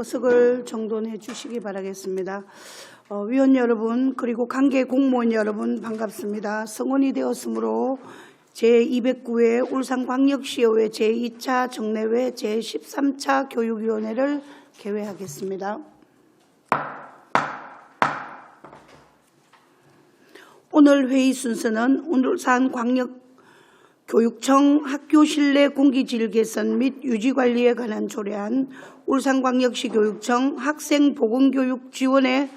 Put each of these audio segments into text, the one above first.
의석을 정돈해 주시기 바라겠습니다. 위원 여러분 그리고 관계 공무원 여러분 반갑습니다. 성원이 되었으므로 제209회 울산광역시의회 제2차 정례회 제13차 교육위원회를 개회하겠습니다. 오늘 회의 순서는 울산광역교육청 학교 실내 공기질 개선 및 유지 관리에 관한 조례안, 울산광역시 교육청 학생보건교육 지원에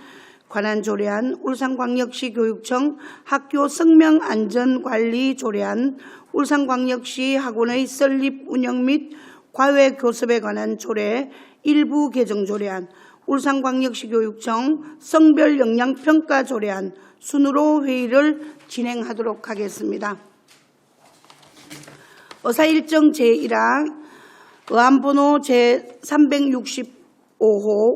관한 조례안, 울산광역시 교육청 학교 성명안전관리 조례안, 울산광역시 학원의 설립 운영 및 과외 교섭에 관한 조례 일부 개정 조례안, 울산광역시 교육청 성별 역량평가 조례안 순으로 회의를 진행하도록 하겠습니다. 의사일정 제1항 의안번호 제365호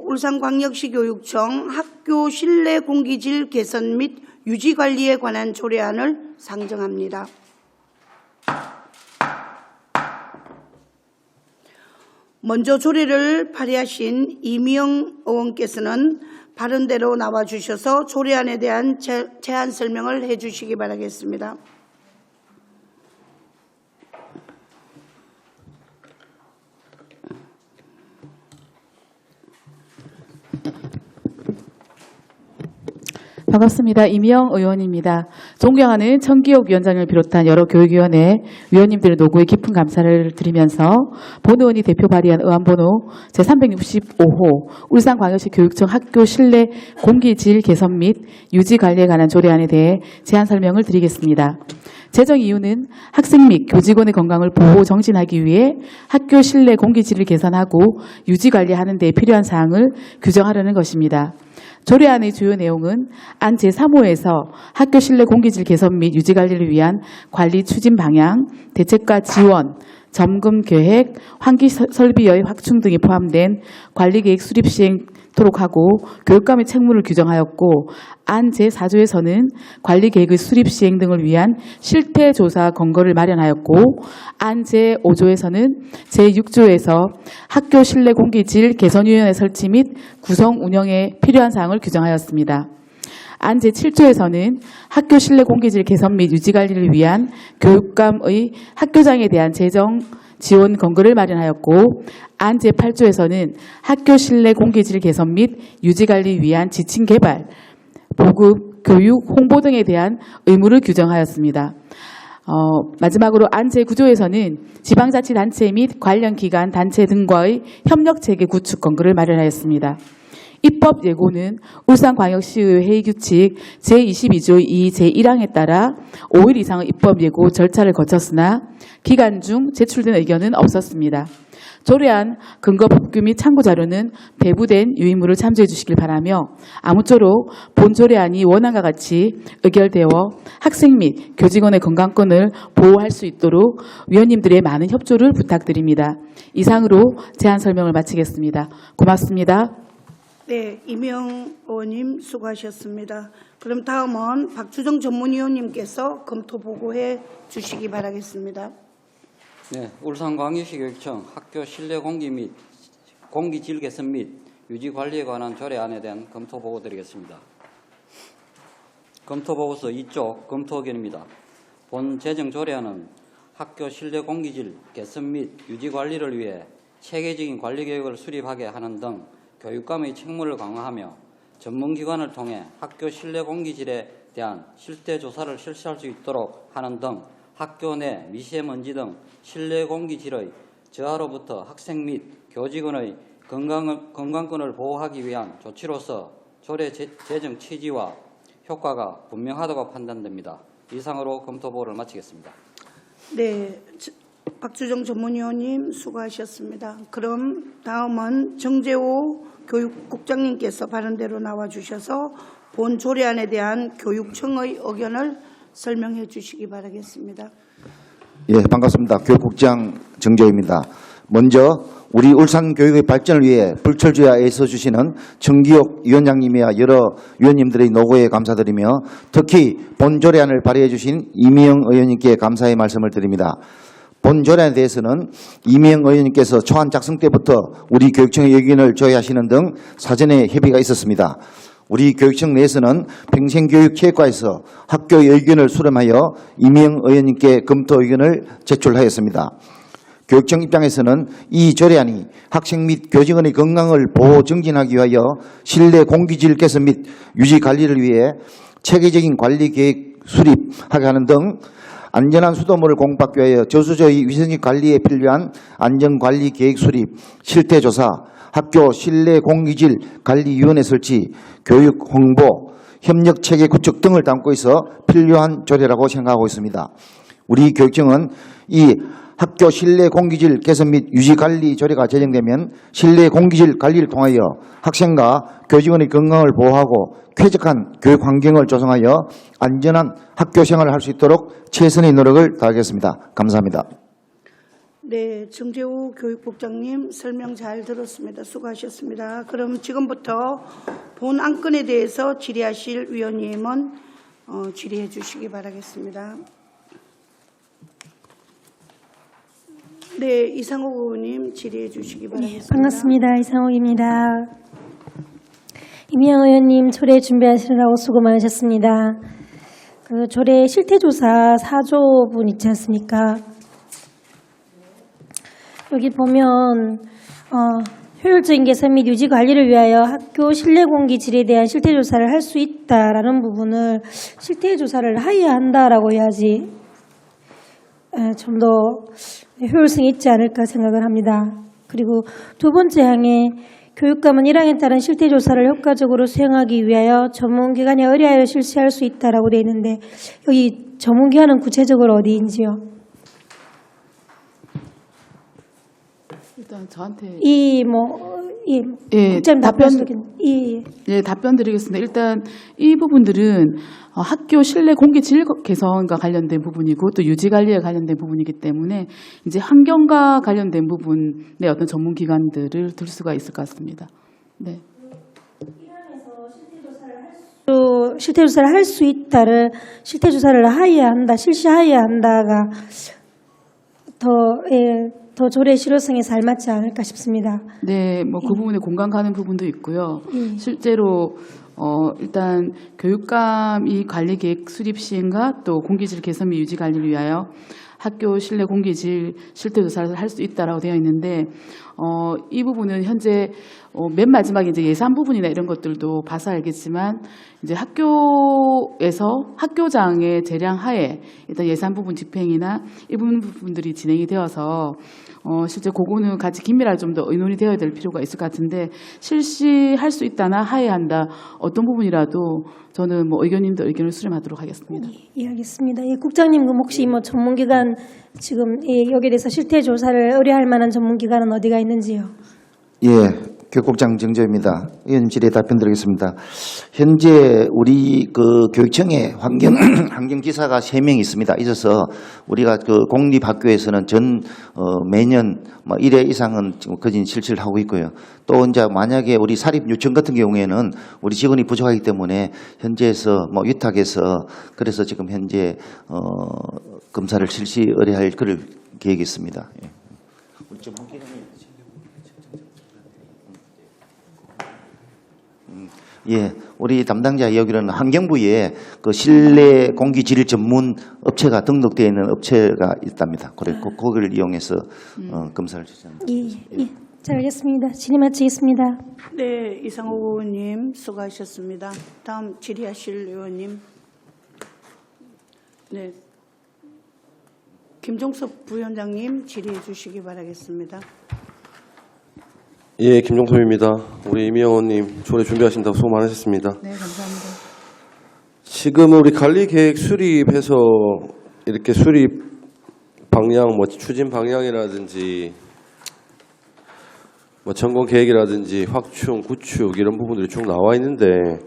울산광역시 교육청 학교 실내 공기질 개선 및 유지 관리에 관한 조례안을 상정합니다. 먼저 조례를 발의하신 이미영 의원께서는 발언대로 나와주셔서 조례안에 대한 제안 설명을 해주시기 바라겠습니다. 반갑습니다. 이미영 의원입니다. 존경하는 천기옥 위원장을 비롯한 여러 교육위원회 위원님들의 노고에 깊은 감사를 드리면서 본 의원이 대표 발의한 의안번호 제365호 울산광역시 교육청 학교 실내 공기질 개선 및 유지 관리에 관한 조례안에 대해 제안 설명을 드리겠습니다. 제정 이유는 학생 및 교직원의 건강을 보호 정진하기 위해 학교 실내 공기질을 개선하고 유지 관리하는 데 필요한 사항을 규정하려는 것입니다. 조례안의 주요 내용은 안 제3호에서 학교 실내 공기질 개선 및 유지 관리를 위한 관리 추진 방향, 대책과 지원, 점검 계획, 환기 설비의 확충 등이 포함된 관리계획 수립 시행토록 하고 교육감의 책무를 규정하였고, 안 제4조에서는 관리계획의 수립 시행 등을 위한 실태조사 권고를 마련하였고, 안 제5조에서는 제6조에서 학교 실내 공기질 개선위원회 설치 및 구성 운영에 필요한 사항을 규정하였습니다. 안 제7조에서는 학교 실내 공기질 개선 및 유지 관리를 위한 교육감의 학교장에 대한 재정 지원 권고를 마련하였고, 안 제8조에서는 학교 실내 공기질 개선 및 유지 관리 위한 지침 개발, 보급, 교육, 홍보 등에 대한 의무를 규정하였습니다. 마지막으로 안 제9조에서는 지방자치단체 및 관련 기관, 단체 등과의 협력체계 구축 권고를 마련하였습니다. 입법 예고는 울산광역시의 회의규칙 제22조 2 제1항에 따라 5일 이상의 입법 예고 절차를 거쳤으나 기간 중 제출된 의견은 없었습니다. 조례안 근거 법규 및 참고 자료는 배부된 유인물을 참조해 주시길 바라며, 아무쪼록 본 조례안이 원안과 같이 의결되어 학생 및 교직원의 건강권을 보호할 수 있도록 위원님들의 많은 협조를 부탁드립니다. 이상으로 제안 설명을 마치겠습니다. 고맙습니다. 네, 이명 의원님 수고하셨습니다. 그럼 다음은 박주정 전문위원님께서 검토 보고해 주시기 바라겠습니다. 네, 울산광역시 교육청 학교 실내 공기 및 공기질 개선 및 유지 관리에 관한 조례안에 대한 검토 보고 드리겠습니다. 검토 보고서 2쪽 검토 의견입니다. 본 제정 조례안은 학교 실내 공기질 개선 및 유지 관리를 위해 체계적인 관리 계획을 수립하게 하는 등 교육감의 책무를 강화하며 전문기관을 통해 학교 실내 공기질에 대한 실태 조사를 실시할 수 있도록 하는 등 학교 내 미세먼지 등 실내 공기질의 저하로부터 학생 및 교직원의 건강권을 보호하기 위한 조치로서 조례 제정 취지와 효과가 분명하다고 판단됩니다. 이상으로 검토 보고를 마치겠습니다. 네, 박주정 전문위원님 수고하셨습니다. 그럼 다음은 정재호 교육국장님께서 발언대로 나와주셔서 본 조례안에 대한 교육청의 의견을 설명해 주시기 바라겠습니다. 예, 반갑습니다. 교육국장 정재호입니다. 먼저 우리 울산 교육의 발전을 위해 불철주야 애써주시는 정기옥 위원장님이야 여러 위원님들의 노고에 감사드리며, 특히 본 조례안을 발의해 주신 이미영 의원님께 감사의 말씀을 드립니다. 본 조례에 대해서는 이명 의원님께서 초안 작성 때부터 우리 교육청의 의견을 조회하시는 등 사전에 협의가 있었습니다. 우리 교육청 내에서는 평생교육체육과에서 학교의 의견을 수렴하여 이명 의원님께 검토 의견을 제출하였습니다. 교육청 입장에서는 이 조례안이 학생 및 교직원의 건강을 보호 정진하기 위하여 실내 공기질 개선 및 유지 관리를 위해 체계적인 관리 계획 수립하게 하는 등 안전한 수돗물을 공급하기 위하여 저수조의 위생 관리에 필요한 안전관리 계획 수립, 실태조사, 학교 실내 공기질 관리위원회 설치, 교육 홍보, 협력체계 구축 등을 담고 있어 필요한 조례라고 생각하고 있습니다. 우리 교육청은 이 학교 실내 공기질 개선 및 유지 관리 조례가 제정되면 실내 공기질 관리를 통하여 학생과 교직원의 건강을 보호하고 쾌적한 교육 환경을 조성하여 안전한 학교 생활을 할 수 있도록 최선의 노력을 다하겠습니다. 감사합니다. 네, 정재우 교육국장님 설명 잘 들었습니다. 수고하셨습니다. 그럼 지금부터 본 안건에 대해서 질의하실 위원님은 질의해 주시기 바라겠습니다. 네, 이상옥 의원님 질의해 주시기 바라겠습니다. 반갑습니다. 이상옥입니다. 이미영 의원님 조례 준비하시느라고 수고 많으셨습니다. 그 조례 실태조사 4조분 있지 않습니까? 여기 보면 효율적인 개선 및 유지 관리를 위하여 학교 실내 공기 질에 대한 실태조사를 할 수 있다라는 부분을 실태조사를 하여야 한다라고 해야지 좀 더 효율성이 있지 않을까 생각을 합니다. 그리고 두 번째 항에 교육감은 1항에 따른 실태조사를 효과적으로 수행하기 위하여 전문기관에 의뢰하여 실시할 수 있다라고 되어 있는데 여기 전문기관은 구체적으로 어디인지요? 일단 저한테 국장님 답변 드리겠습니다. 일단 이 부분들은 학교 실내 공기질 개선과 관련된 부분이고 또 유지 관리에 관련된 부분이기 때문에 이제 환경과 관련된 부분의 어떤 전문 기관들을 들 수가 있을 것 같습니다. 네. 실태조사를 할 수 있다를 실태조사를 하여야 한다, 실시하여야 한다가 더 조례 실효성에 잘 맞지 않을까 싶습니다. 네, 뭐 그 부분에 공감 가는 부분도 있고요. 실제로 일단 교육감이 관리 계획 수립 시행과 또 공기질 개선 및 유지 관리를 위하여 학교 실내 공기질 실태조사를 할 수 있다라고 되어 있는데 이 부분은 현재 맨 마지막에 이제 예산 부분이나 이런 것들도 봐서 알겠지만 이제 학교에서 학교장의 재량 하에 일단 예산 부분 집행이나 이 부분들이 진행이 되어서 실제 그거는 같이 긴밀하게 좀 더 의논이 되어야 될 필요가 있을 것 같은데 실시할 수 있다나 하여야 한다 어떤 부분이라도 저는 뭐 의견님도 의견을 수렴하도록 하겠습니다. 예, 알겠습니다. 예, 국장님 그럼 혹시 뭐 전문기관 지금 여기에 대해서 실태조사를 의뢰할 만한 전문기관은 어디가 있는지요? 예, 교육국장 정재입니다. 의원님 질의에 답변드리겠습니다. 현재 우리 그 교육청에 환경기사가 3명 있습니다. 있어서 우리가 그 공립학교에서는 매년 1회 이상은 지금 거진 실시를 하고 있고요. 또 이제 만약에 우리 사립유치원 같은 경우에는 우리 직원이 부족하기 때문에 현재에서 위탁해서 그래서 지금 현재 검사를 실시 의뢰할 그럴 계획이 있습니다. 예. 예, 우리 담당자 이야기로는 환경부에 그 실내 공기 질 전문 업체가 등록되어 있는 업체가 있답니다. 그래, 그걸 이용해서 검사를 실시합니다. 예, 잘 알겠습니다. 질의 마치겠습니다. 네, 이상호 의원님 수고하셨습니다. 다음 질의하실 의원님. 네, 김종석 부위원장님 질의해 주시기 바라겠습니다. 예, 김종섭입니다. 우리 이미영 의원님 조례 준비하신다고 수고 많으셨습니다. 네, 감사합니다. 지금 우리 관리 계획 수립해서 이렇게 수립 방향, 추진 방향이라든지 점검 계획이라든지 확충, 구축 이런 부분들이 쭉 나와 있는데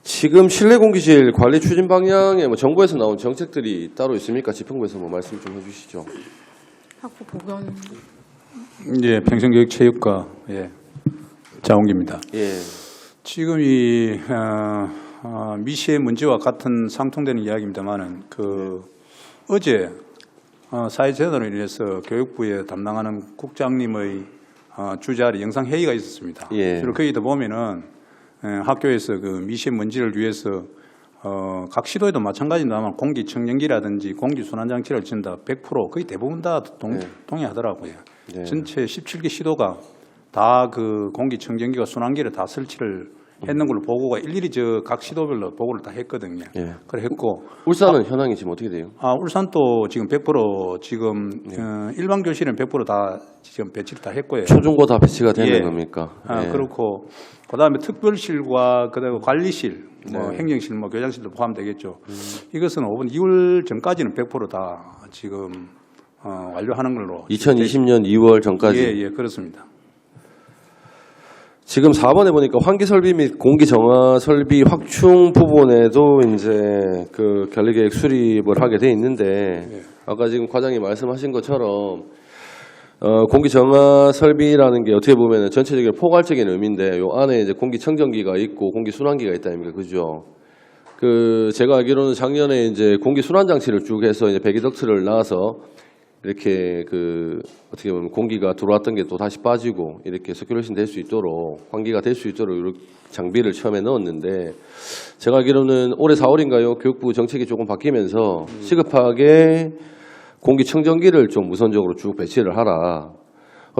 지금 실내 공기질 관리 추진 방향에 정부에서 나온 정책들이 따로 있습니까? 지평부에서 말씀 좀 해주시죠. 학부 보건. 예, 평생교육체육과 자원기입니다. 예. 지금 이 미시의 문제와 같은 상통되는 이야기입니다만은 어제 사회재단으로 인해서 교육부에 담당하는 국장님의 주자리 영상회의가 있었습니다. 예. 주로 거기다 보면은 학교에서 그 미세 먼지를 위해서 각 시도에도 마찬가지입니다만 공기청정기라든지 공기순환장치를 진다 100% 거의 대부분 다 동의하더라고요. 네. 전체 17개 시도가 다 그 공기청정기와 순환기를 다 설치를 했는 걸로 보고가 일일이 저 각 시도별로 보고를 다 했거든요. 예. 그래 했고 울산은 현황이 지금 어떻게 돼요? 울산도 지금 100% 지금 일반 교실은 100% 다 지금 배치를 다 했고요. 초중고 다 배치가 되는 예. 겁니까? 예. 그렇고 그다음에 특별실과 그다음에 관리실, 뭐 네. 행정실, 뭐 교장실도 포함되겠죠. 이것은 2월 전까지는 100%다 지금 완료하는 걸로. 2020년 2월 전까지. 예, 그렇습니다. 지금 4번에 보니까 환기 설비 및 공기 정화 설비 확충 부분에도 이제 그 관리 계획 수립을 하게 돼 있는데 아까 지금 과장님 말씀하신 것처럼 공기 정화 설비라는 게 어떻게 보면 전체적인 포괄적인 의미인데 요 안에 이제 공기 청정기가 있고 공기 순환기가 있다 아닙니까? 그죠? 그 제가 알기로는 작년에 이제 공기 순환 장치를 쭉 해서 이제 배기덕트를 놔서 이렇게 그 어떻게 보면 공기가 들어왔던 게 또 다시 빠지고 이렇게 서큘레이션 될 수 있도록 환기가 될 수 있도록 이렇게 장비를 처음에 넣었는데 제가 알기로는 올해 4월인가요? 교육부 정책이 조금 바뀌면서 시급하게 공기청정기를 좀 우선적으로 쭉 배치를 하라.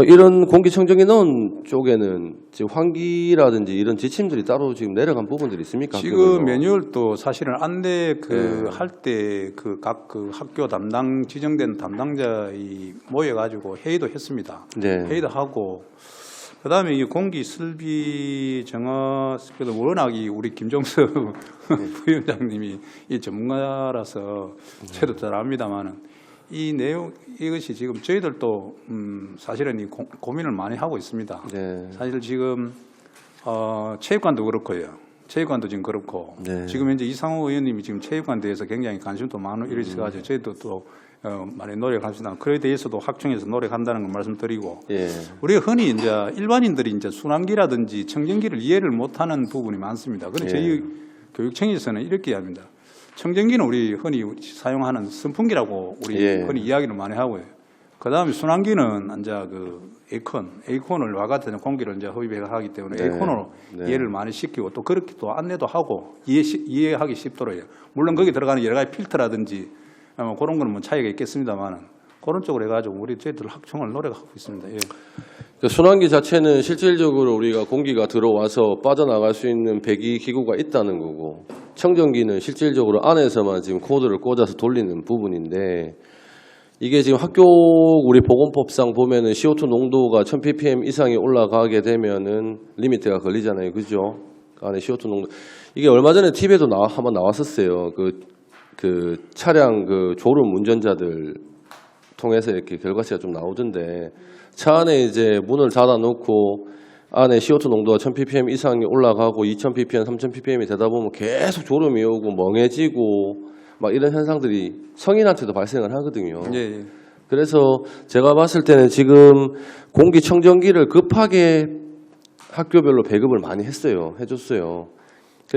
이런 공기청정기 넣은 쪽에는 지금 환기라든지 이런 지침들이 따로 지금 내려간 부분들이 있습니까? 지금 매뉴얼도 사실은 안내 네. 할 때 각 학교 담당 지정된 담당자이 모여가지고 회의도 했습니다. 네. 회의도 하고 그다음에 이 공기 설비 정화 그래도 워낙 우리 김종석 부위원장님이 이 전문가라서 저도 잘 압니다만은 이 내용 이것이 지금 저희들도 사실은 이 고민을 많이 하고 있습니다. 네. 사실 지금 체육관도 그렇고요. 체육관도 지금 그렇고 네. 지금 현재 이상호 의원님이 지금 체육관 대해서 굉장히 관심도 많이 이러셔가지고 저희도 또 많이 노력합니다. 그에 대해서도 학청에서 노력한다는 걸 말씀드리고 예. 우리가 흔히 이제 일반인들이 이제 순환기라든지 청정기를 이해를 못하는 부분이 많습니다. 그런데 예. 저희 교육청에서는 이렇게 합니다. 청정기는 우리 흔히 사용하는 선풍기라고 우리 예. 흔히 이야기를 많이 하고요. 그다음에 순환기는 이제 그 에어컨을 와 같은 공기를 이제 흡입하기 때문에 네. 에어컨으로 네. 이해를 많이 시키고 또 그렇게 또 안내도 하고 이해하기 쉽도록 해요. 물론 거기 들어가는 여러 가지 필터라든지 그런 거는 뭐 차이가 있겠습니다만은 그런 쪽으로 해가지고 우리 저희들 학청을 노력하고 있습니다. 예. 그 순환기 자체는 실질적으로 우리가 공기가 들어와서 빠져나갈 수 있는 배기 기구가 있다는 거고 청정기는 실질적으로 안에서만 지금 코드를 꽂아서 돌리는 부분인데 이게 지금 학교 우리 보건법상 보면은 CO2 농도가 1000ppm 이상이 올라가게 되면은 리미트가 걸리잖아요. 그죠? 그 안에 CO2 농도. 이게 얼마 전에 TV에도 한번 나왔었어요. 그 차량 그 졸음 운전자들 통해서 이렇게 결과치가 좀 나오던데 차 안에 이제 문을 닫아 놓고 안에 CO2 농도가 1000ppm 이상이 올라가고 2000ppm, 3000ppm이 되다 보면 계속 졸음이 오고 멍해지고 막 이런 현상들이 성인한테도 발생을 하거든요. 예. 그래서 제가 봤을 때는 지금 공기청정기를 급하게 학교별로 배급을 많이 해줬어요. 그러니까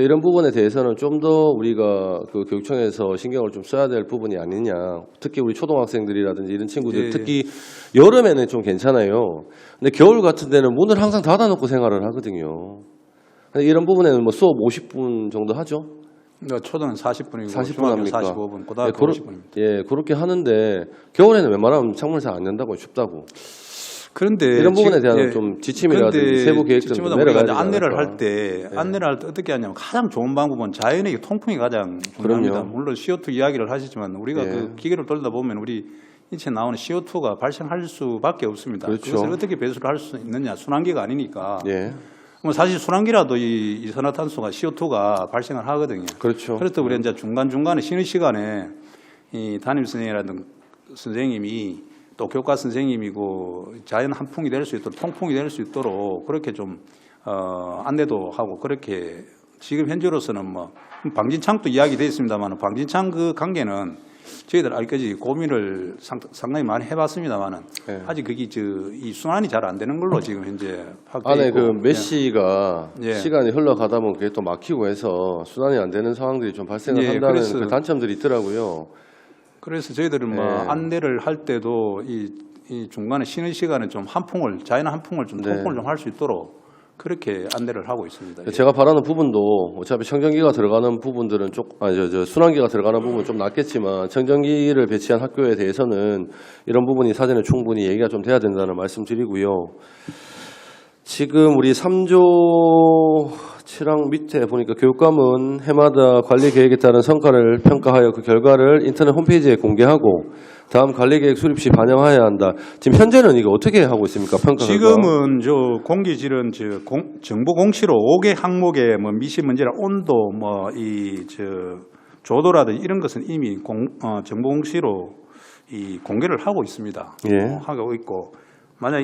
이런 부분에 대해서는 좀 더 우리가 그 교육청에서 신경을 좀 써야 될 부분이 아니냐. 특히 우리 초등학생들이라든지 이런 친구들 예. 특히 여름에는 좀 괜찮아요. 근데 겨울 같은 데는 문을 항상 닫아놓고 생활을 하거든요. 근데 이런 부분에는 뭐 수업 50분 정도 하죠. 초등은 40분이고 40분 중학교 합니까? 45분, 고등학교 예, 50분입니다. 예, 그렇게 하는데 겨울에는 웬만하면 창문 잘 안 연다고 춥다고. 그런데 이런 부분에 지금- 대한 예. 좀 지침이라든지 그런데 세부 계획 좀 지침보다 내려가야 우리가 되지 안내를 않을까. 할 때 안내를 할 때 어떻게 하냐면 가장 좋은 방법은 자연의 통풍이 가장 중요합니다. 그럼요. 물론 CO2 이야기를 하시지만 우리가 예. 그 기계를 돌다 보면 우리 인체에 나오는 CO2가 발생할 수밖에 없습니다. 그렇죠. 그것을 어떻게 배수를 할 수 있느냐? 순환기가 아니니까. 예, 뭐 사실 순환기라도 이 이산화탄소가 CO2가 발생을 하거든요. 그렇죠. 그래서 우리 이제 중간중간에 쉬는 시간에 이 담임 선생이라든 선생님이 또 교과 선생님이고 자연 한풍이 될 수 있도록 통풍이 될 수 있도록 그렇게 좀 안내도 하고 그렇게 지금 현재로서는 뭐 방진창도 이야기되어 있습니다만 방진창 그 관계는 저희들 아직까지 고민을 상당히 많이 해봤습니다만은 네. 아직 그게 이 순환이 잘 안 되는 걸로 지금 현재 파악되어 안에 있고 그 메시가 예. 시간이 흘러가다 보면 그게 또 막히고 해서 순환이 안 되는 상황들이 좀 발생을 예, 한다는 그래서- 그 단점들이 있더라고요. 그래서 저희들은 뭐 네. 안내를 할 때도 이 중간에 쉬는 시간에 좀 자연 한풍을 좀 네. 통풍을 좀 할 수 있도록 그렇게 안내를 하고 있습니다. 예. 제가 바라는 부분도 어차피 청정기가 들어가는 부분들은 순환기가 들어가는 부분은 좀 낫겠지만 청정기를 배치한 학교에 대해서는 이런 부분이 사전에 충분히 얘기가 좀 돼야 된다는 말씀드리고요. 지금 우리 3조 7항 밑에 보니까 교육감은 해마다 관리 계획에 따른 성과를 평가하여 그 결과를 인터넷 홈페이지에 공개하고 다음 관리 계획 수립 시 반영해야 한다. 지금 현재는 이거 어떻게 하고 있습니까? 평가 결과? 지금은 저 공기질은 정보 공시로 5개 항목의 뭐 미세먼지나 온도 뭐 조도라든지 이런 것은 이미 정보 공시로 이 공개를 하고 있습니다. 예. 하고 있고 만약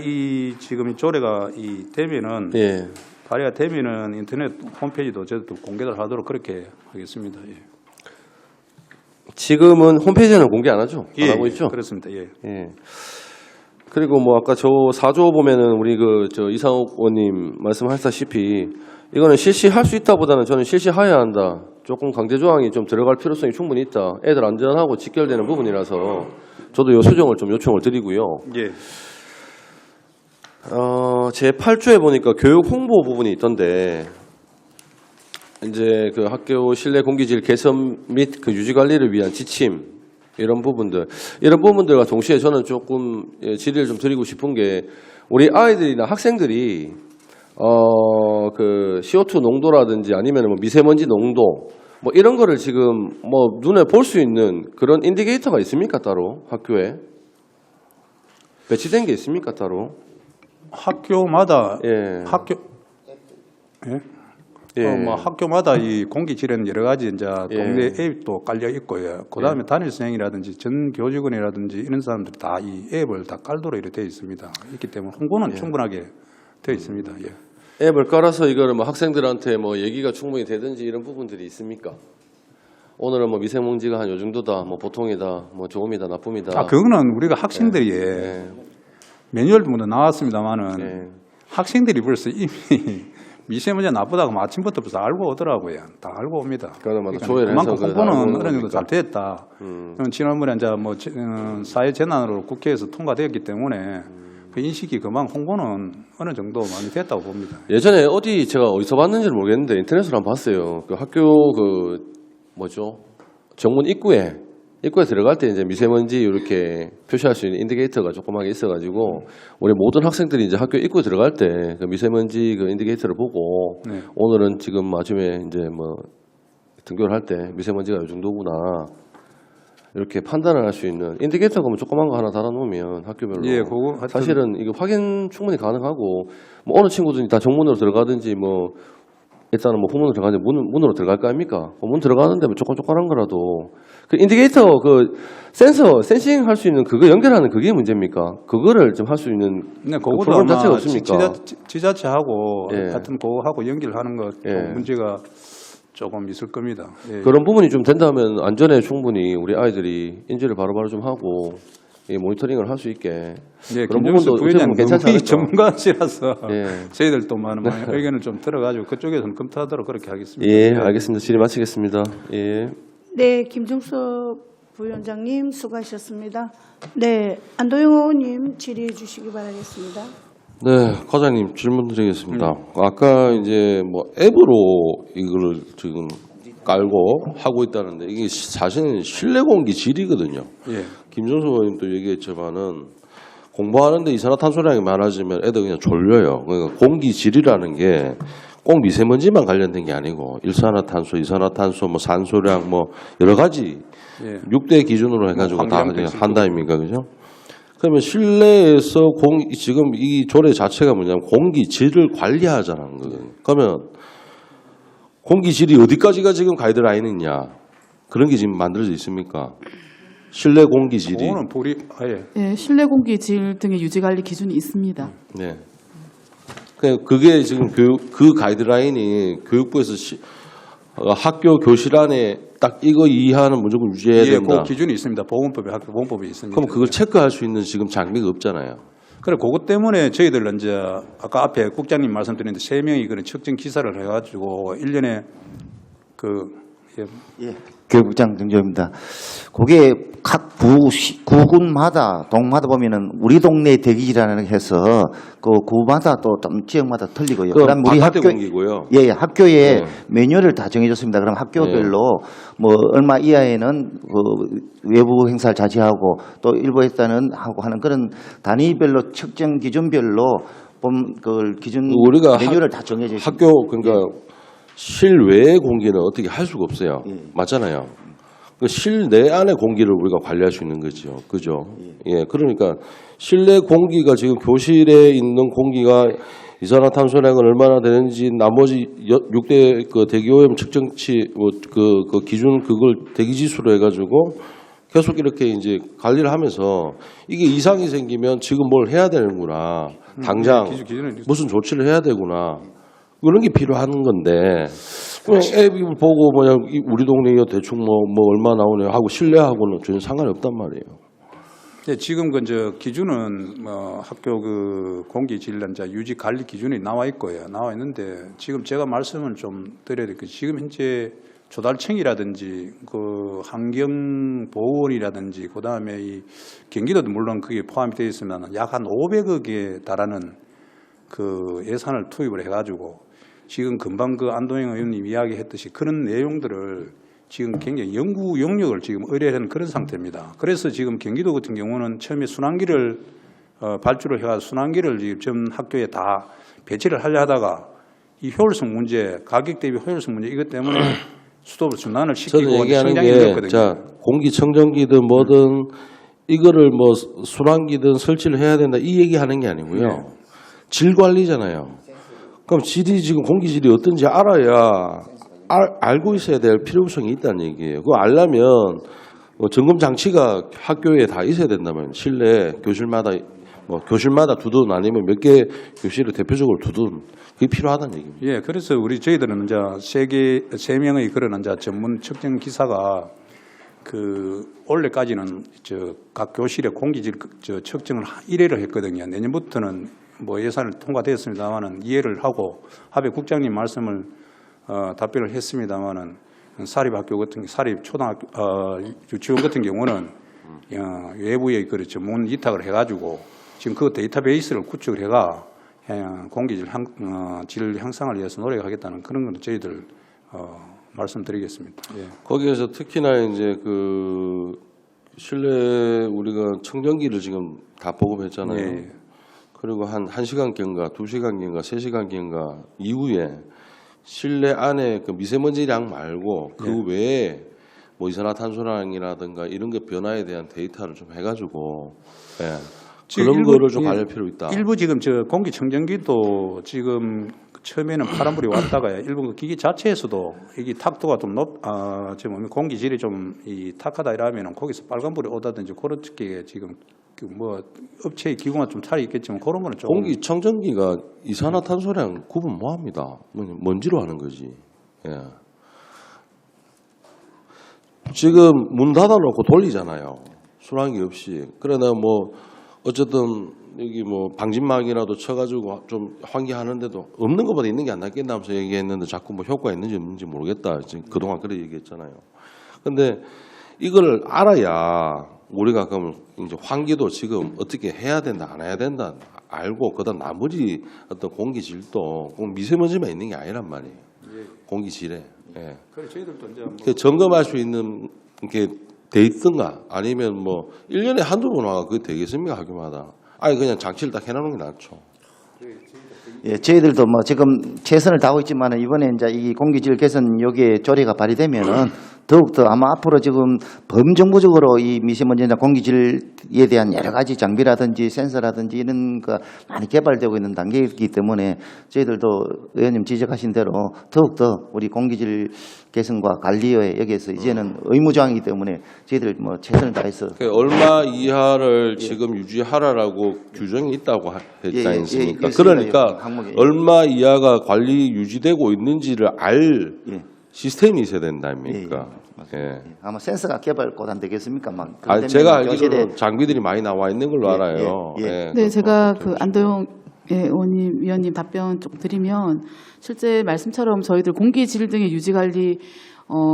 지금 이 조례가 되면은 예. 발의가 되면은 인터넷 홈페이지도 저희도 공개를 하도록 그렇게 하겠습니다. 예. 지금은 홈페이지에는 공개 안 하죠? 안 하고 있죠? 그렇습니다. 예. 예. 그리고 뭐 아까 저 4조 보면은 우리 이상욱 의원님 말씀하셨다시피 이거는 실시할 수 있다보다는 저는 실시해야 한다. 조금 강제 조항이 좀 들어갈 필요성이 충분히 있다. 애들 안전하고 직결되는 부분이라서 저도 요 수정을 좀 요청을 드리고요. 예. 제 8조에 보니까 교육 홍보 부분이 있던데 이제 그 학교 실내 공기질 개선 및 그 유지 관리를 위한 지침 이런 부분들과 동시에 저는 조금 질의를 좀 드리고 싶은 게 우리 아이들이나 학생들이 그 CO2 농도라든지 아니면 뭐 미세먼지 농도 뭐 이런 거를 지금 뭐 눈에 볼 수 있는 그런 인디케이터가 있습니까 따로 학교에 배치된 게 있습니까 따로? 학교마다 예. 뭐 학교마다 이 공기질에는 여러 가지 이제 동네 예. 앱도 깔려 있고요. 그다음에 담임 선생이라든지 전 교직원이라든지 이런 사람들이 다 이 앱을 다 깔도록 이렇게 되어 있습니다. 있기 때문에 홍보는 충분하게 되어 있습니다. 예. 앱을 깔아서 이거를 뭐 학생들한테 뭐 얘기가 충분히 되든지 이런 부분들이 있습니까? 오늘은 뭐 미세먼지가 한 요 정도다, 뭐 보통이다, 뭐 조금이다, 나쁨이다. 그거는 우리가 학생들이 매뉴얼도 먼저 나왔습니다만은 예. 학생들이 벌써 이미 미세먼지가 나쁘다고 아침부터 벌써 알고 오더라고요. 다 알고 옵니다. 그러면 조회를 그만큼 해서 홍보는 알고 오는 어느 정도 겁니까? 잘 됐다. 지난번에 이제 뭐 사회 재난으로 국회에서 통과되었기 때문에 그 인식이 그만큼 홍보는 어느 정도 많이 됐다고 봅니다. 예전에 제가 어디서 봤는지는 모르겠는데 인터넷으로 한번 봤어요. 그 학교 정문 입구에 들어갈 때 이제 미세먼지 이렇게 표시할 수 있는 인디케이터가 조그맣게 있어가지고 우리 모든 학생들이 이제 학교 입구에 들어갈 때 그 미세먼지 그 인디케이터를 보고 네. 오늘은 지금 아침에 이제 뭐 등교를 할 때 미세먼지가 이 정도구나 이렇게 판단을 할 수 있는 인디케이터가 뭐 조그만 거 하나 달아놓으면 학교별로 예, 그거 하여튼 사실은 이거 확인 충분히 가능하고 뭐 어느 친구들이 다 정문으로 들어가든지 뭐 일단은 뭐 후문으로 들어가는데 문으로 들어갈 거 아닙니까? 문 들어가는데 뭐 조그만 거라도 그 인디케이터 그 센싱 할 수 있는 그거 연결하는 그게 문제입니까? 그거를 좀 할 수 있는 네, 그 그것도 프로그램 아마 자체가 없습니까? 지자체하고 예. 하여튼 그거하고 연결하는 것 예. 문제가 조금 있을 겁니다. 예. 그런 부분이 좀 된다면 안전에 충분히 우리 아이들이 인지를 바로바로 좀 하고 이 모니터링을 할 수 있게 예, 그런 김정수 부분도 부회장님 괜찮지 너무 않을까? 전문가시라서 예. 저희들도 많은 의견을 좀 들어가지고 그쪽에서는 검토하도록 그렇게 하겠습니다. 예, 알겠습니다. 질의 마치겠습니다. 예. 네, 김종석 부위원장님 수고하셨습니다. 네, 안도영 의원님 질의해 주시기 바라겠습니다. 네, 과장님 질문 드리겠습니다. 아까 이제 뭐 앱으로 이거를 지금 깔고 하고 있다는데 이게 사실은 실내 공기 질이거든요. 예. 김종수 의원님도 얘기했지만은 공부하는데 이산화탄소량이 많아지면 애들 그냥 졸려요. 그러니까 공기 질이라는 게 꼭 미세먼지만 관련된 게 아니고 일산화탄소, 이산화탄소, 뭐 산소량 뭐 여러 가지 예. 6대 기준으로 해가지고 다 환경도 그냥 있을 한다입니까, 그죠? 그러면 실내에서 지금 이 조례 자체가 뭐냐면 공기질을 관리하자는 거예요. 그러면 공기질이 어디까지가 지금 가이드라인이냐 그런 게 지금 만들어져 있습니까? 실내 공기질이. 그거는 예, 실내 공기질 등의 유지 관리 기준이 있습니다. 네. 그게 지금 그 가이드라인이 교육부에서 학교 교실 안에 딱 이거 이하는 무조건 유지해야 예, 된다. 그 기준이 있습니다. 보건법에 학교 보건법에 있습니다. 그럼 그걸 체크할 수 있는 지금 장비가 없잖아요. 그래, 그것 때문에 저희들 이제 아까 앞에 국장님 말씀드렸는데 3명이 그런 측정 기사를 해가지고 1년에 그 예, 교육국장 정조입니다. 그게 각 구군마다 동마다 보면은 우리 동네 대기지라는 게 해서 그 구마다 또 지역마다 틀리고요. 그 그다음 우리 바깥의 학교 공기고요. 예, 학교에 네. 매뉴얼을 다 정해줬습니다. 그럼 학교별로 뭐 얼마 이하에는 그 외부 행사를 자제하고 또 일부 했다는 하고 하는 그런 단위별로 측정 기준별로 그 기준 우리가 매뉴얼을 다 정해져 있습니다. 학교 그러니까 실외의 공기는 어떻게 할 수가 없어요. 맞잖아요. 그 실내 안의 공기를 우리가 관리할 수 있는 거죠. 그죠? 예. 그러니까 실내 공기가 지금 교실에 있는 공기가 이산화탄소량은 얼마나 되는지 나머지 6대 그 대기오염 측정치 그 기준 그걸 대기지수로 해가지고 계속 이렇게 이제 관리를 하면서 이게 이상이 생기면 지금 뭘 해야 되는구나. 당장 무슨 조치를 해야 되구나. 그런 게 필요한 건데 앱 보고 뭐냐 우리 동네에 대충 뭐 얼마 나오네 하고 신뢰하고는 전혀 상관이 없단 말이에요. 네, 지금 그 기준은 뭐 학교 그 공기질량 유지 관리 기준이 나와 있고요. 나와 있는데 지금 제가 말씀을 좀 드려야 될 게 지금 현재 조달청이라든지 그 환경보호원이라든지 그다음에 이 경기도도 물론 그게 포함이 되어 있으면 약 한 500억에 달하는 그 예산을 투입을 해가지고 지금 금방 그 안동영 의원님 이야기했듯이 그런 내용들을 지금 굉장히 연구 영역을 지금 의뢰하는 그런 상태입니다. 그래서 지금 경기도 같은 경우는 처음에 순환기를 발주를 해가 순환기를 지금 전 학교에 다 배치를 하려 하다가 이 효율성 문제, 가격 대비 효율성 문제 이것 때문에 수도를 중단을 시키고 저는 얘기하는 성장이 게 늦었거든요. 자 공기청정기든 뭐든 이거를 뭐 순환기든 설치를 해야 된다 이 얘기하는 게 아니고요. 네. 질 관리잖아요. 그럼 질이 지금 공기질이 어떤지 알아야 알고 있어야 될 필요성이 있다는 얘기예요. 그거 알려면 뭐 점검 장치가 학교에 다 있어야 된다면 실내 교실마다 뭐 교실마다 두든 아니면 몇 개 교실을 대표적으로 두든 그게 필요하다는 얘기입니다. 예, 그래서 저희들은 이제 세 명의 그런 이제 전문 측정 기사가 그 올해까지는 각 교실의 공기질 측정을 1회를 했거든요. 내년부터는 뭐 예산을 통과되었습니다만은 이해를 하고 하배 국장님 말씀을 답변을 했습니다만은 사립학교 같은 사립 초등학교 유치원 같은 경우는 외부에 그 전문 위탁을 해가지고 지금 그 데이터베이스를 구축을 해가 공기질 질 향상을 위해서 노력하겠다는 그런 건 저희들 말씀드리겠습니다. 예. 거기에서 특히나 이제 그 실내 우리가 청정기를 지금 다 보급했잖아요. 예. 그리고 한 1시간경과 2시간경과 3시간경과 이후에 실내 안에 그 미세먼지량 말고 그 외에 뭐 이산화탄소량이라든가 이런 게 변화에 대한 데이터를 좀 해가지고 그런 거를 좀 관리할 필요 있다. 일부 지금 공기청정기도 지금 처음에는 파란불이 왔다가 일부 그 기기 자체에서도 이게 탁도가 좀 지금 공기질이 좀 이 탁하다 이러면은 거기서 빨간불이 오다든지 그렇게 지금 뭐 업체의 기구가 좀 차이 있겠지만 그런 거는 조금 공기청정기가 이산화탄소량 구분 뭐합니다. 먼지로 하는 거지. 예. 지금 문 닫아놓고 돌리잖아요. 순환기 없이. 그러나 뭐 어쨌든 여기 뭐 방진막이라도 쳐가지고 좀 환기하는데도 없는 것보다 있는 게 안 낫겠다면서 얘기했는데 자꾸 뭐 효과가 있는지 없는지 모르겠다. 지금 그동안 그래 얘기했잖아요. 근데 이걸 알아야 우리가 그럼 이제 환기도 지금 어떻게 해야 된다 안 해야 된다 알고 그다음 나머지 어떤 공기질도 꼭 미세먼지만 있는 게 아니란 말이에요. 공기질에. 예. 그래 저희들도 이제 그 점검할 수 있는 게 돼 있든가 아니면 뭐 1년에 한두 번 와가 그게 되겠습니까 학교마다. 아니 그냥 장치를 딱 해놓는 게 낫죠. 예, 저희들도 뭐 지금 최선을 다하고 있지만 이번에 이제 이 공기질 개선 여기에 조례가 발의되면은 더욱더 아마 앞으로 지금 범정부적으로 이 미세먼지나 공기질에 대한 여러 가지 장비라든지 센서라든지 이런 거 많이 개발되고 있는 단계이기 때문에 저희들도 의원님 지적하신 대로 더욱더 우리 공기질 개선과 관리에 여기에서 이제는 의무조항이기 때문에 저희들 뭐 최선을 다해서 얼마 이하를 지금 유지하라라고 규정이 있다고 했지 않습니까? 예, 그러니까 항목에. 얼마 이하가 관리 유지되고 있는지를 알 예. 시스템이 있어야 된다입니까? 예. 아마 센서가 개발 곧 안 되겠습니까? 막 제가 알기로는 장비들이 많이 나와 있는 걸로 알아요. 예. 네, 제가 그 안도영 예, 의원님, 위원님 답변 좀 드리면 실제 말씀처럼 저희들 공기질 등의 유지관리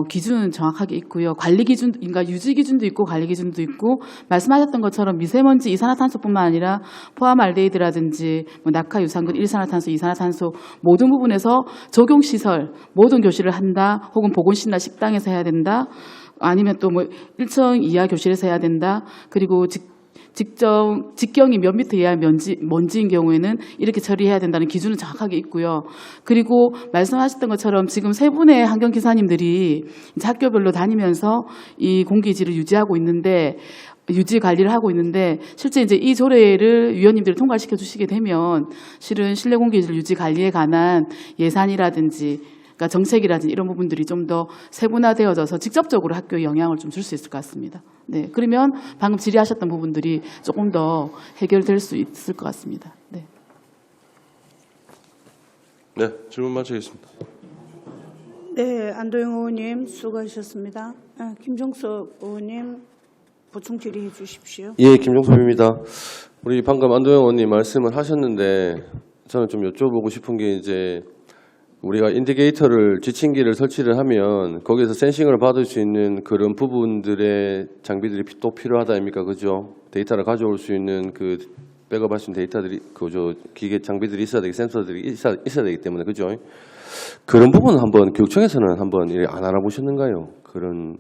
기준은 정확하게 있고요. 관리 기준, 그러니까 유지 기준도 있고 관리 기준도 있고 말씀하셨던 것처럼 미세먼지, 이산화탄소뿐만 아니라 포함알데히드라든지 뭐 낙하, 유산균, 일산화탄소, 이산화탄소 모든 부분에서 적용 시설 모든 교실을 한다, 혹은 보건실이나 식당에서 해야 된다, 아니면 또 뭐 1층 이하 교실에서 해야 된다. 그리고 직경이 몇 미터 이하 먼지인 경우에는 이렇게 처리해야 된다는 기준은 정확하게 있고요. 그리고 말씀하셨던 것처럼 지금 세 분의 환경기사님들이 이제 학교별로 다니면서 이 공기질을 유지하고 있는데, 유지 관리를 하고 있는데, 실제 이제 이 조례를 위원님들이 통과시켜 주시게 되면 실은 실내 공기질 유지 관리에 관한 예산이라든지 그러니까 정책이라든지 이런 부분들이 좀 더 세분화되어져서 직접적으로 학교에 영향을 좀 줄 수 있을 것 같습니다. 네, 그러면 방금 질의하셨던 부분들이 조금 더 해결될 수 있을 것 같습니다. 네. 네, 질문 마치겠습니다. 네, 안도영 의원님 수고하셨습니다. 김종석 의원님 보충 질의해 주십시오. 예, 김종섭입니다. 우리 방금 안도영 의원님 말씀을 하셨는데 저는 좀 여쭤보고 싶은 게 이제 우리가 인디게이터를 지침기를 설치를 하면 거기에서 센싱을 받을 수 있는 그런 부분들의 장비들이 또 필요하다 아닙니까? 그죠? 데이터를 가져올 수 있는 그 백업할 수 있는 데이터들이 그저 기계 장비들이 있어야 되기 센서들이 있어야 되기 때문에 그죠? 그런 부분은 한번 교육청에서는 한번 안 알아보셨는가요? 그런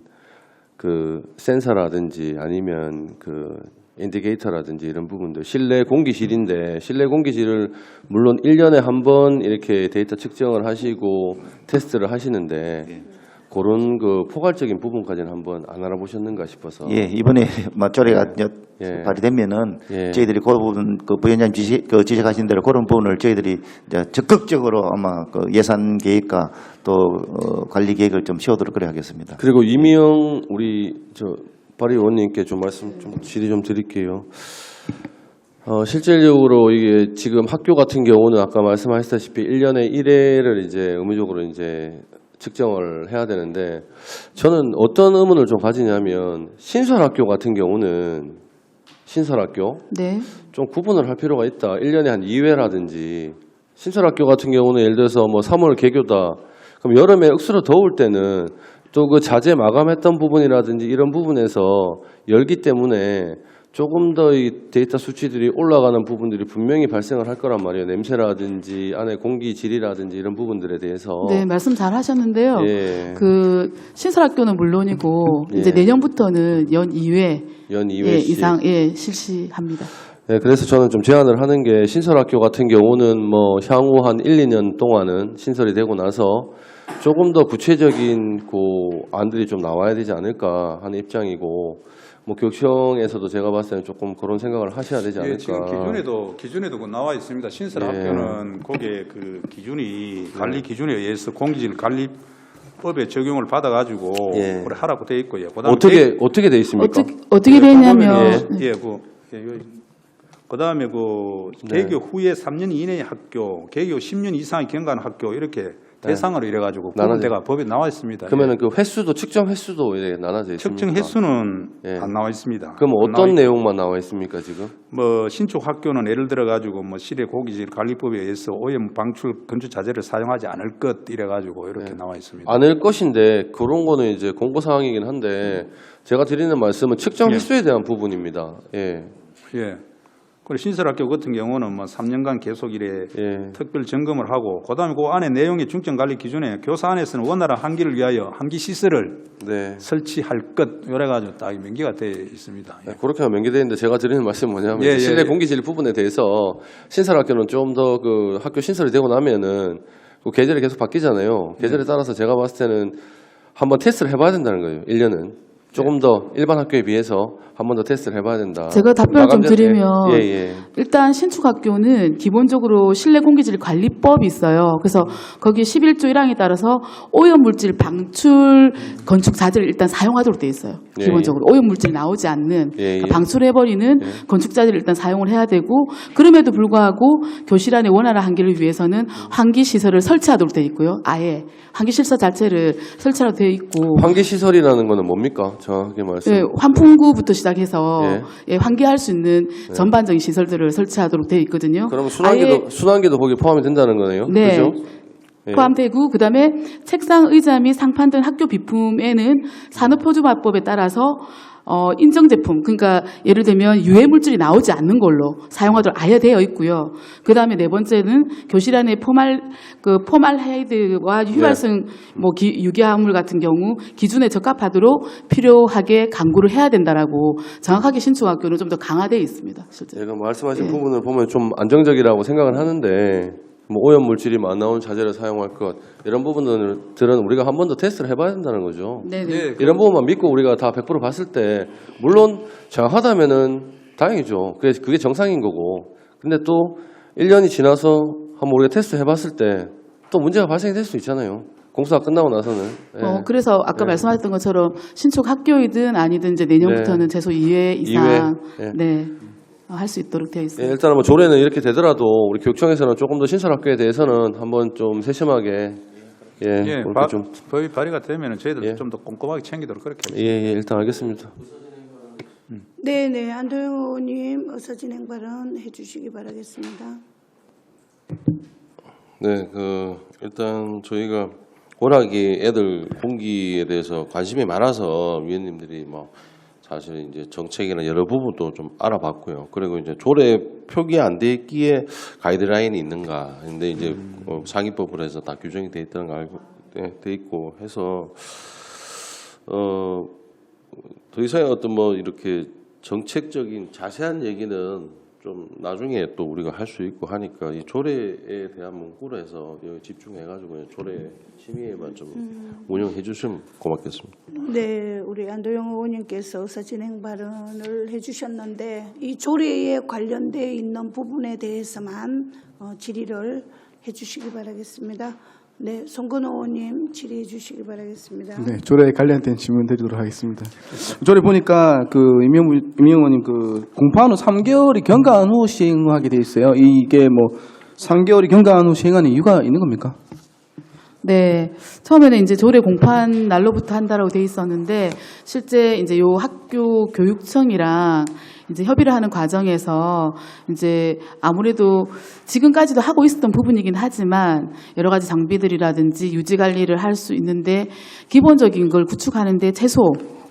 그 센서라든지 아니면 그 인디게이터라든지 이런 부분들, 실내 공기질인데 실내 공기질을 물론 1년에 한 번 이렇게 데이터 측정을 하시고 테스트를 하시는데 그런 그 포괄적인 부분까지는 한번 안 알아보셨는가 싶어서. 예, 이번에 조례가 예. 발의되면은 예. 저희들이 그 부분 그 부위원장 지적하신 대로 그런 부분을 저희들이 이제 적극적으로 아마 그 예산 계획과 또 관리 계획을 좀 세우도록 그래 하겠습니다. 그리고 이미영 우리 발의 의원님께 좀 말씀 좀 질의 좀 드릴게요. 실질적으로 이게 지금 학교 같은 경우는 아까 말씀하셨다시피 1년에 1회를 이제 의무적으로 이제 측정을 해야 되는데 저는 어떤 의문을 좀 가지냐면 신설학교 같은 경우는 신설학교 네. 좀 구분을 할 필요가 있다. 1년에 한 2회라든지 신설학교 같은 경우는 예를 들어서 뭐 3월 개교다. 그럼 여름에 억수로 더울 때는 또 그 자재 마감했던 부분이라든지 이런 부분에서 열기 때문에 조금 더 이 데이터 수치들이 올라가는 부분들이 분명히 발생을 할 거란 말이에요. 냄새라든지 안에 공기 질이라든지 이런 부분들에 대해서. 네, 말씀 잘 하셨는데요. 예. 그 신설학교는 물론이고 예. 이제 내년부터는 연 2회 연 2회씩. 예, 이상 실시합니다. 네, 그래서 저는 좀 제안을 하는 게 신설학교 같은 경우는 뭐 향후 한 1, 2년 동안은 신설이 되고 나서 조금 더 구체적인 안들이 좀 나와야 되지 않을까 하는 입장이고 뭐 교육청에서도 제가 봤을 때는 조금 그런 생각을 하셔야 되지 않을까. 예, 지금 기준에도 그 나와 있습니다. 신설 학교는 거기에 그 기준이 관리 기준에 의해서 공기질 관리법에 적용을 받아가지고 예. 그래 하라고 돼 있고요. 어떻게 돼 있습니까? 어떻게 되냐면 그다음에 개교 후에 3년 이내의 학교, 개교 10년 이상의 경과한 학교 이렇게 대상으로 이래가지고 구분대가 법에 나와 있습니다. 그러면은 그 측정 횟수도 이렇게 나눠져 있습니까? 측정 횟수는 안 나와 있습니다. 그럼 어떤 내용만 나와 있습니까 지금? 뭐 신축 학교는 예를 들어 가지고 뭐 실내 공기질 관리법에 의해서 오염 방출 건축 자재를 사용하지 않을 것 이래 가지고 이렇게 나와 있습니다. 않을 것인데 그런 거는 이제 공고 사항이긴 한데 제가 드리는 말씀은 측정 횟수에 대한 부분입니다. 예. 예. 그리고 신설학교 같은 경우는 뭐 3년간 계속 이래 특별 점검을 하고 그다음에 그 안에 내용의 중점 관리 기준에 교사 안에서는 원활한 환기를 위하여 환기 시설을 설치할 것 이래 가지고 딱 명기가 되어 있습니다. 네, 그렇게 하면 명기되어 있는데 제가 드리는 말씀은 뭐냐면 실내 공기질 부분에 대해서 신설학교는 좀 더 그 학교 신설이 되고 나면은 그 계절이 계속 바뀌잖아요. 계절에 따라서 제가 봤을 때는 한번 테스트를 해봐야 된다는 거예요. 1년은. 조금 더 일반 학교에 비해서 한 번 더 테스트를 해봐야 된다. 제가 답변을 좀 드리면 일단 신축학교는 기본적으로 실내 공기질 관리법이 있어요. 그래서 거기 11조 1항에 따라서 오염물질 방출 건축 자재를 일단 사용하도록 돼 있어요. 기본적으로 오염물질 나오지 않는 방출해버리는 건축 자재를 일단 사용을 해야 되고 그럼에도 불구하고 교실 안에 원활한 환기를 위해서는 환기 시설을 설치하도록 돼 있고요. 아예 환기 시설 자체를 설치하도록 돼 있고. 환기 시설이라는 거는 뭡니까? 정확하게 말씀. 예, 환풍구부터 시작해서 예. 예, 환기할 수 있는 전반적인 시설들을 설치하도록 되어 있거든요. 그럼 아예 순환기도 거기 포함이 된다는 거네요. 네. 그죠? 예. 포함되고 그다음에 책상, 의자 및 상판 등 학교 비품에는 산업표준화법에 따라서 인정 제품, 그러니까 예를 들면 유해 물질이 나오지 않는 걸로 사용하도록 아예 되어 있고요. 그다음에 네 번째는 교실 안에 포말하이드와 휘발성 유기화합물 같은 경우 기준에 적합하도록 필요하게 강구를 해야 된다라고 정확하게 신축학교는 좀 더 강화되어 있습니다. 실제. 제가 말씀하신 예. 부분을 보면 좀 안정적이라고 생각을 하는데 뭐 오염 물질이 안 나오는 자재를 사용할 것 이런 부분들은 우리가 한 번 더 테스트를 해봐야 된다는 거죠. 네네. 이런 부분만 믿고 우리가 다 100% 봤을 때 물론 정확하다면은 다행이죠. 그게 정상인 거고. 근데 또 1년이 지나서 한번 우리가 테스트 해봤을 때 또 문제가 발생이 될 수 있잖아요. 공사가 끝나고 나서는. 예. 그래서 아까 네. 말씀하셨던 것처럼 신축 학교이든 아니든 이제 내년부터는 최소 2회 이상 2회. 예. 네. 할 수 있도록 되어 예, 있습니다. 일단은 뭐 조례는 이렇게 되더라도 우리 교육청에서는 조금 더 신설학교에 대해서는 한번 좀 세심하게 그렇게 좀 법이 발의가 되면 저희들 예. 좀 더 꼼꼼하게 챙기도록 그렇게 하겠습니다. 예, 일단 알겠습니다. 네네, 안도영 의원님 어서 진행 발언해 주시기 바라겠습니다. 네, 일단 저희가 워낙에 애들 공기에 대해서 관심이 많아서 위원님들이 뭐 사실 이제 정책이나 여러 부분도 좀 알아봤고요. 그리고 이제 조례 표기 안 돼 있기에 가이드라인이 있는가. 근데 이제 상위법으로 해서 다 규정이 돼 있다는 거 알고 돼 있고 해서 더 이상의 어떤 뭐 이렇게 정책적인 자세한 얘기는 좀 나중에 또 우리가 할 수 있고 하니까 이 조례에 대한 문구로 해서 여기 집중해가지고 조례 심의에만 좀 운영해 주시면 고맙겠습니다. 네, 우리 안도영 의원님께서 의사 진행 발언을 해주셨는데 이 조례에 관련되어 있는 부분에 대해서만 질의를 해주시기 바라겠습니다. 네, 송건호 의원님 질의해 주시기 바라겠습니다. 네, 조례에 관련된 질문 드리도록 하겠습니다. 조례 보니까 이명 의원님 공포한 후 3개월이 경과한 후 시행하게 돼 있어요. 이게 뭐 3개월이 경과한 후 시행하는 이유가 있는 겁니까? 네, 처음에는 이제 조례 공판 날로부터 한다라고 돼 있었는데 실제 이제 요 학교 교육청이랑 이제 협의를 하는 과정에서 이제 아무래도 지금까지도 하고 있었던 부분이긴 하지만 여러 가지 장비들이라든지 유지 관리를 할 수 있는데 기본적인 걸 구축하는데 최소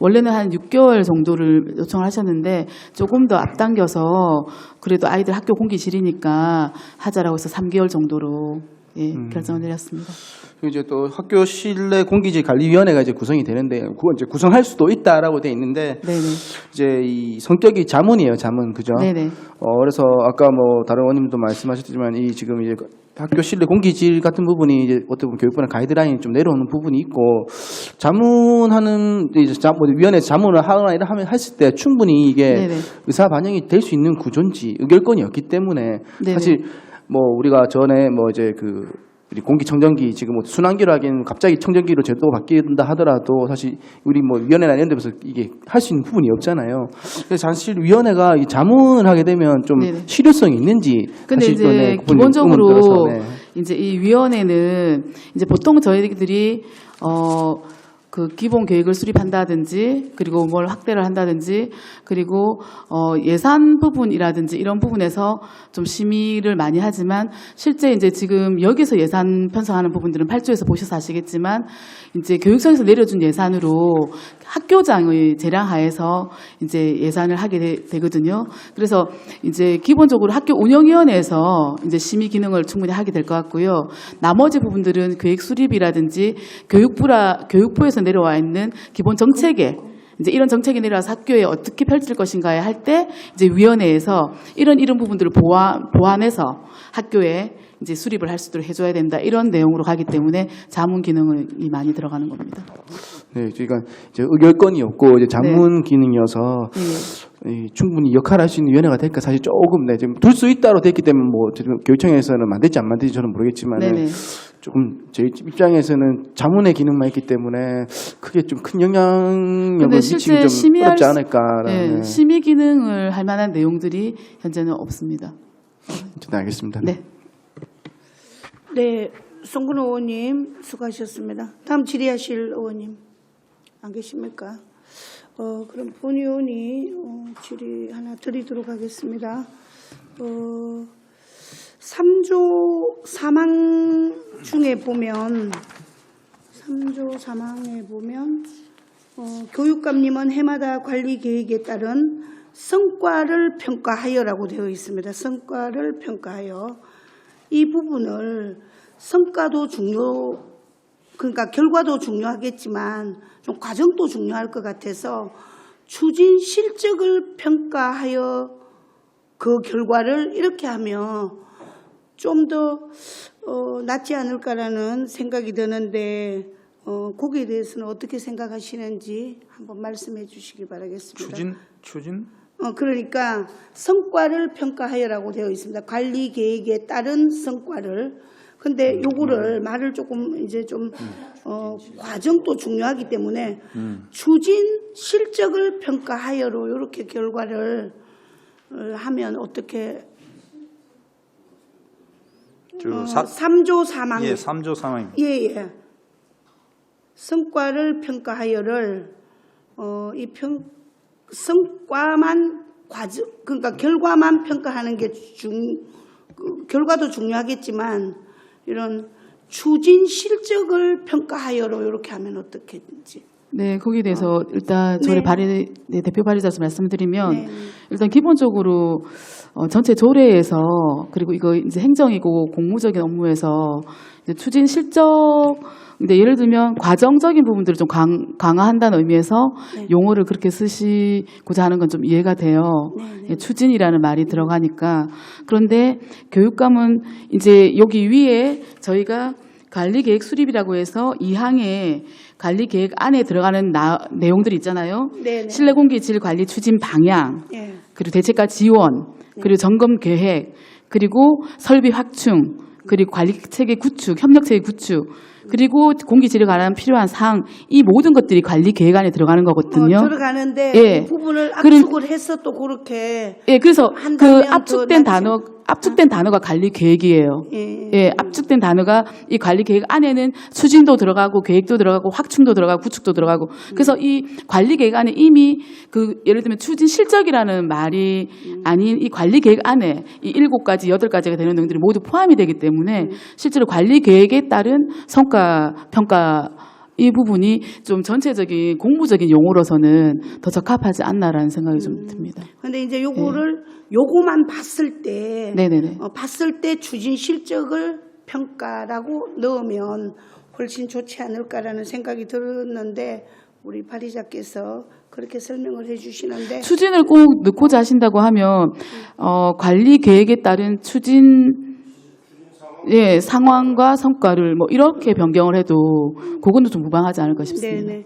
원래는 한 6개월 정도를 요청을 하셨는데 조금 더 앞당겨서 그래도 아이들 학교 공기질이니까 하자라고 해서 3개월 정도로 결정을 내렸습니다. 이제 또 학교 실내 공기질 관리위원회가 이제 구성이 되는데 그건 이제 구성할 수도 있다라고 돼 있는데 네네. 이제 이 성격이 자문이에요, 자문, 그죠? 네네. 그래서 아까 뭐 다른 의원님도 말씀하셨지만 이 지금 이제 학교 실내 공기질 같은 부분이 이제 어떻게 보면 교육부나 가이드라인이 좀 내려오는 부분이 있고 자문하는 이제 위원회 자문을 하거나 이런 했을 때 충분히 이게 네네. 의사 반영이 될 수 있는 구조인지 의결권이 없기 때문에 네네. 사실 뭐 우리가 전에 뭐 이제 우리 공기청정기 지금 뭐 순환기로 하기엔 갑자기 청정기로 제도가 바뀐다 하더라도 사실 우리 뭐 위원회나 이런 데서 이게 할 수 있는 부분이 없잖아요. 그래서 사실 위원회가 이 자문을 하게 되면 좀 네네. 실효성이 있는지. 근데 사실 또 이제 그분이 기본적으로 의문 들어서, 네. 이제 이 위원회는 이제 보통 저희들이 그 기본 계획을 수립한다든지 그리고 뭘 확대를 한다든지 그리고 예산 부분이라든지 이런 부분에서 좀 심의를 많이 하지만 실제 이제 지금 여기서 예산 편성하는 부분들은 8조에서 보셔서 아시겠지만 이제 교육청에서 내려준 예산으로 학교장의 재량하에서 이제 예산을 하게 되거든요. 그래서 이제 기본적으로 학교 운영위원회에서 이제 심의 기능을 충분히 하게 될 것 같고요. 나머지 부분들은 계획 수립이라든지 교육부에서 내려와 있는 기본 정책에 이제 이런 정책이 내려와서 학교에 어떻게 펼칠 것인가에 할 때 이제 위원회에서 이런 부분들을 보완해서 학교에 이제 수립을 할 수 있도록 해줘야 된다 이런 내용으로 가기 때문에 자문 기능이 많이 들어가는 겁니다. 네, 그러니까 이제 의결권이 없고 이제 자문 기능이어서 충분히 역할을 할 수 있는 위원회가 될까 사실 조금 지금 둘 수 있다로 됐기 때문에 뭐 지금 교육청에서는 만들지 안 만들지 저는 모르겠지만 조금 제 입장에서는 자문의 기능만 있기 때문에 크게 좀 큰 영향력을 미치기 좀 어렵지 않을까라는. 네, 심의 기능을 할 만한 내용들이 현재는 없습니다. 네, 알겠습니다. 네. 네, 송근호 의원님 수고하셨습니다. 다음 질의하실 의원님 안 계십니까? 그럼 본 의원이 질의 하나 드리도록 하겠습니다. 3조 사망 중에 보면 3조 사망에 보면 교육감님은 해마다 관리 계획에 따른 성과를 평가하여라고 되어 있습니다. 성과를 평가하여. 이 부분을 성과도 그러니까 결과도 중요하겠지만 좀 과정도 중요할 것 같아서 추진 실적을 평가하여 그 결과를 이렇게 하면 좀 더 낫지 않을까라는 생각이 드는데 거기에 대해서는 어떻게 생각하시는지 한번 말씀해 주시기 바라겠습니다. 추진? 그러니까 성과를 평가하여라고 되어 있습니다. 관리 계획에 따른 성과를. 근데 요거를 말을 조금 이제 좀 과정도 중요하기 때문에 추진 실적을 평가하여로 이렇게 결과를 하면 어떻게 3조 사망. 예, 3조 사망입니다. 예. 성과를 평가하여를 성과만 과정 그러니까 결과만 평가하는 게 결과도 중요하겠지만 이런 추진 실적을 평가하여로 이렇게 하면 어떻게든지. 네, 거기에 대해서 일단 조례 발의 대표 발의자로서 말씀드리면 네. 일단 기본적으로 전체 조례에서 그리고 이거 이제 행정이고 공무적인 업무에서 이제 추진 실적 근데 예를 들면 과정적인 부분들을 좀 강화한다는 의미에서 네. 용어를 그렇게 쓰시고자 하는 건 좀 이해가 돼요. 네. 예, 추진이라는 말이 들어가니까. 그런데 교육감은 이제 여기 위에 저희가 관리계획 수립이라고 해서 2항에 관리계획 안에 들어가는 내용들이 있잖아요. 네네. 실내공기질 관리 추진 방향, 예. 그리고 대책과 지원, 그리고 점검 계획, 그리고 설비 확충, 그리고 관리체계 구축, 협력체계 구축, 그리고 공기질에 관한 필요한 사항, 이 모든 것들이 관리계획 안에 들어가는 거거든요. 들어가는데 예. 그 부분을 압축을 해서 또 그렇게 예, 그래서 그 한다면 압축된 더 압축된 단어가 관리계획이에요. 예. 예, 압축된 단어가 이 관리계획 안에는 추진도 들어가고 계획도 들어가고 확충도 들어가고 구축도 들어가고 그래서 이 관리계획 안에 이미 그 예를 들면 추진 실적이라는 말이 아닌 이 관리계획 안에 이 7가지, 8가지가 되는 내용들이 모두 포함이 되기 때문에 실제로 관리계획에 따른 성과 평가 이 부분이 좀 전체적인 공부적인 용어로서는 더 적합하지 않나라는 생각이 좀 듭니다. 근데 이제 요거만 봤을 때 네네네. 봤을 때 추진 실적을 평가라고 넣으면 훨씬 좋지 않을까라는 생각이 들었는데 우리 발의자께서 그렇게 설명을 해주시는데 추진을 꼭 넣고자 하신다고 하면 관리 계획에 따른 추진 상황과 성과를 뭐 이렇게 변경을 해도 그거는 좀 무방하지 않을까 싶습니다. 네네.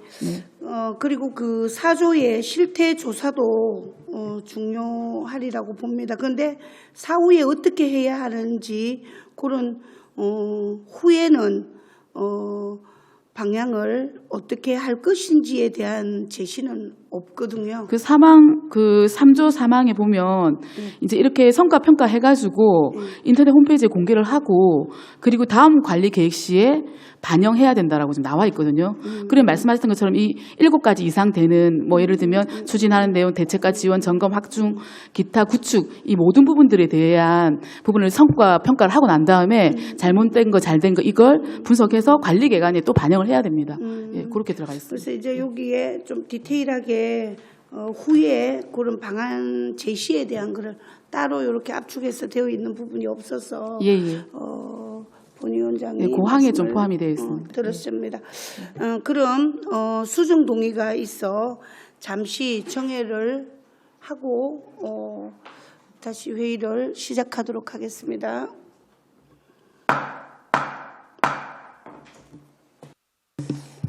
그리고 그 4조의 실태 조사도 중요하리라고 봅니다. 그런데 사후에 어떻게 해야 하는지 그런 후에는 방향을 어떻게 할 것인지에 대한 제시는 없거든요. 그 3조 사망에 보면 이제 이렇게 성과 평가해가지고 인터넷 홈페이지에 공개를 하고 그리고 다음 관리 계획 시에 반영해야 된다라고 지금 나와 있거든요. 그럼 말씀하셨던 것처럼 이 7가지 이상 되는 뭐 예를 들면 추진하는 내용, 대책과 지원, 점검, 확충, 기타, 구축 이 모든 부분들에 대한 부분을 성과 평가를 하고 난 다음에 잘못된 거, 잘된 거 이걸 분석해서 관리 계획안에 또 반영을 해야 됩니다. 예, 그렇게 들어가 있습니다. 그래서 이제 여기에 좀 디테일하게 후에 그런 방안 제시에 대한 거를 따로 이렇게 압축해서 되어 있는 부분이 없어서 예. 본 위원장이 그 항에 좀 말씀을, 포함이 되어 있습니다. 들었습니다. 그럼 수정 동의가 있어 잠시 정회를 하고 다시 회의를 시작하도록 하겠습니다.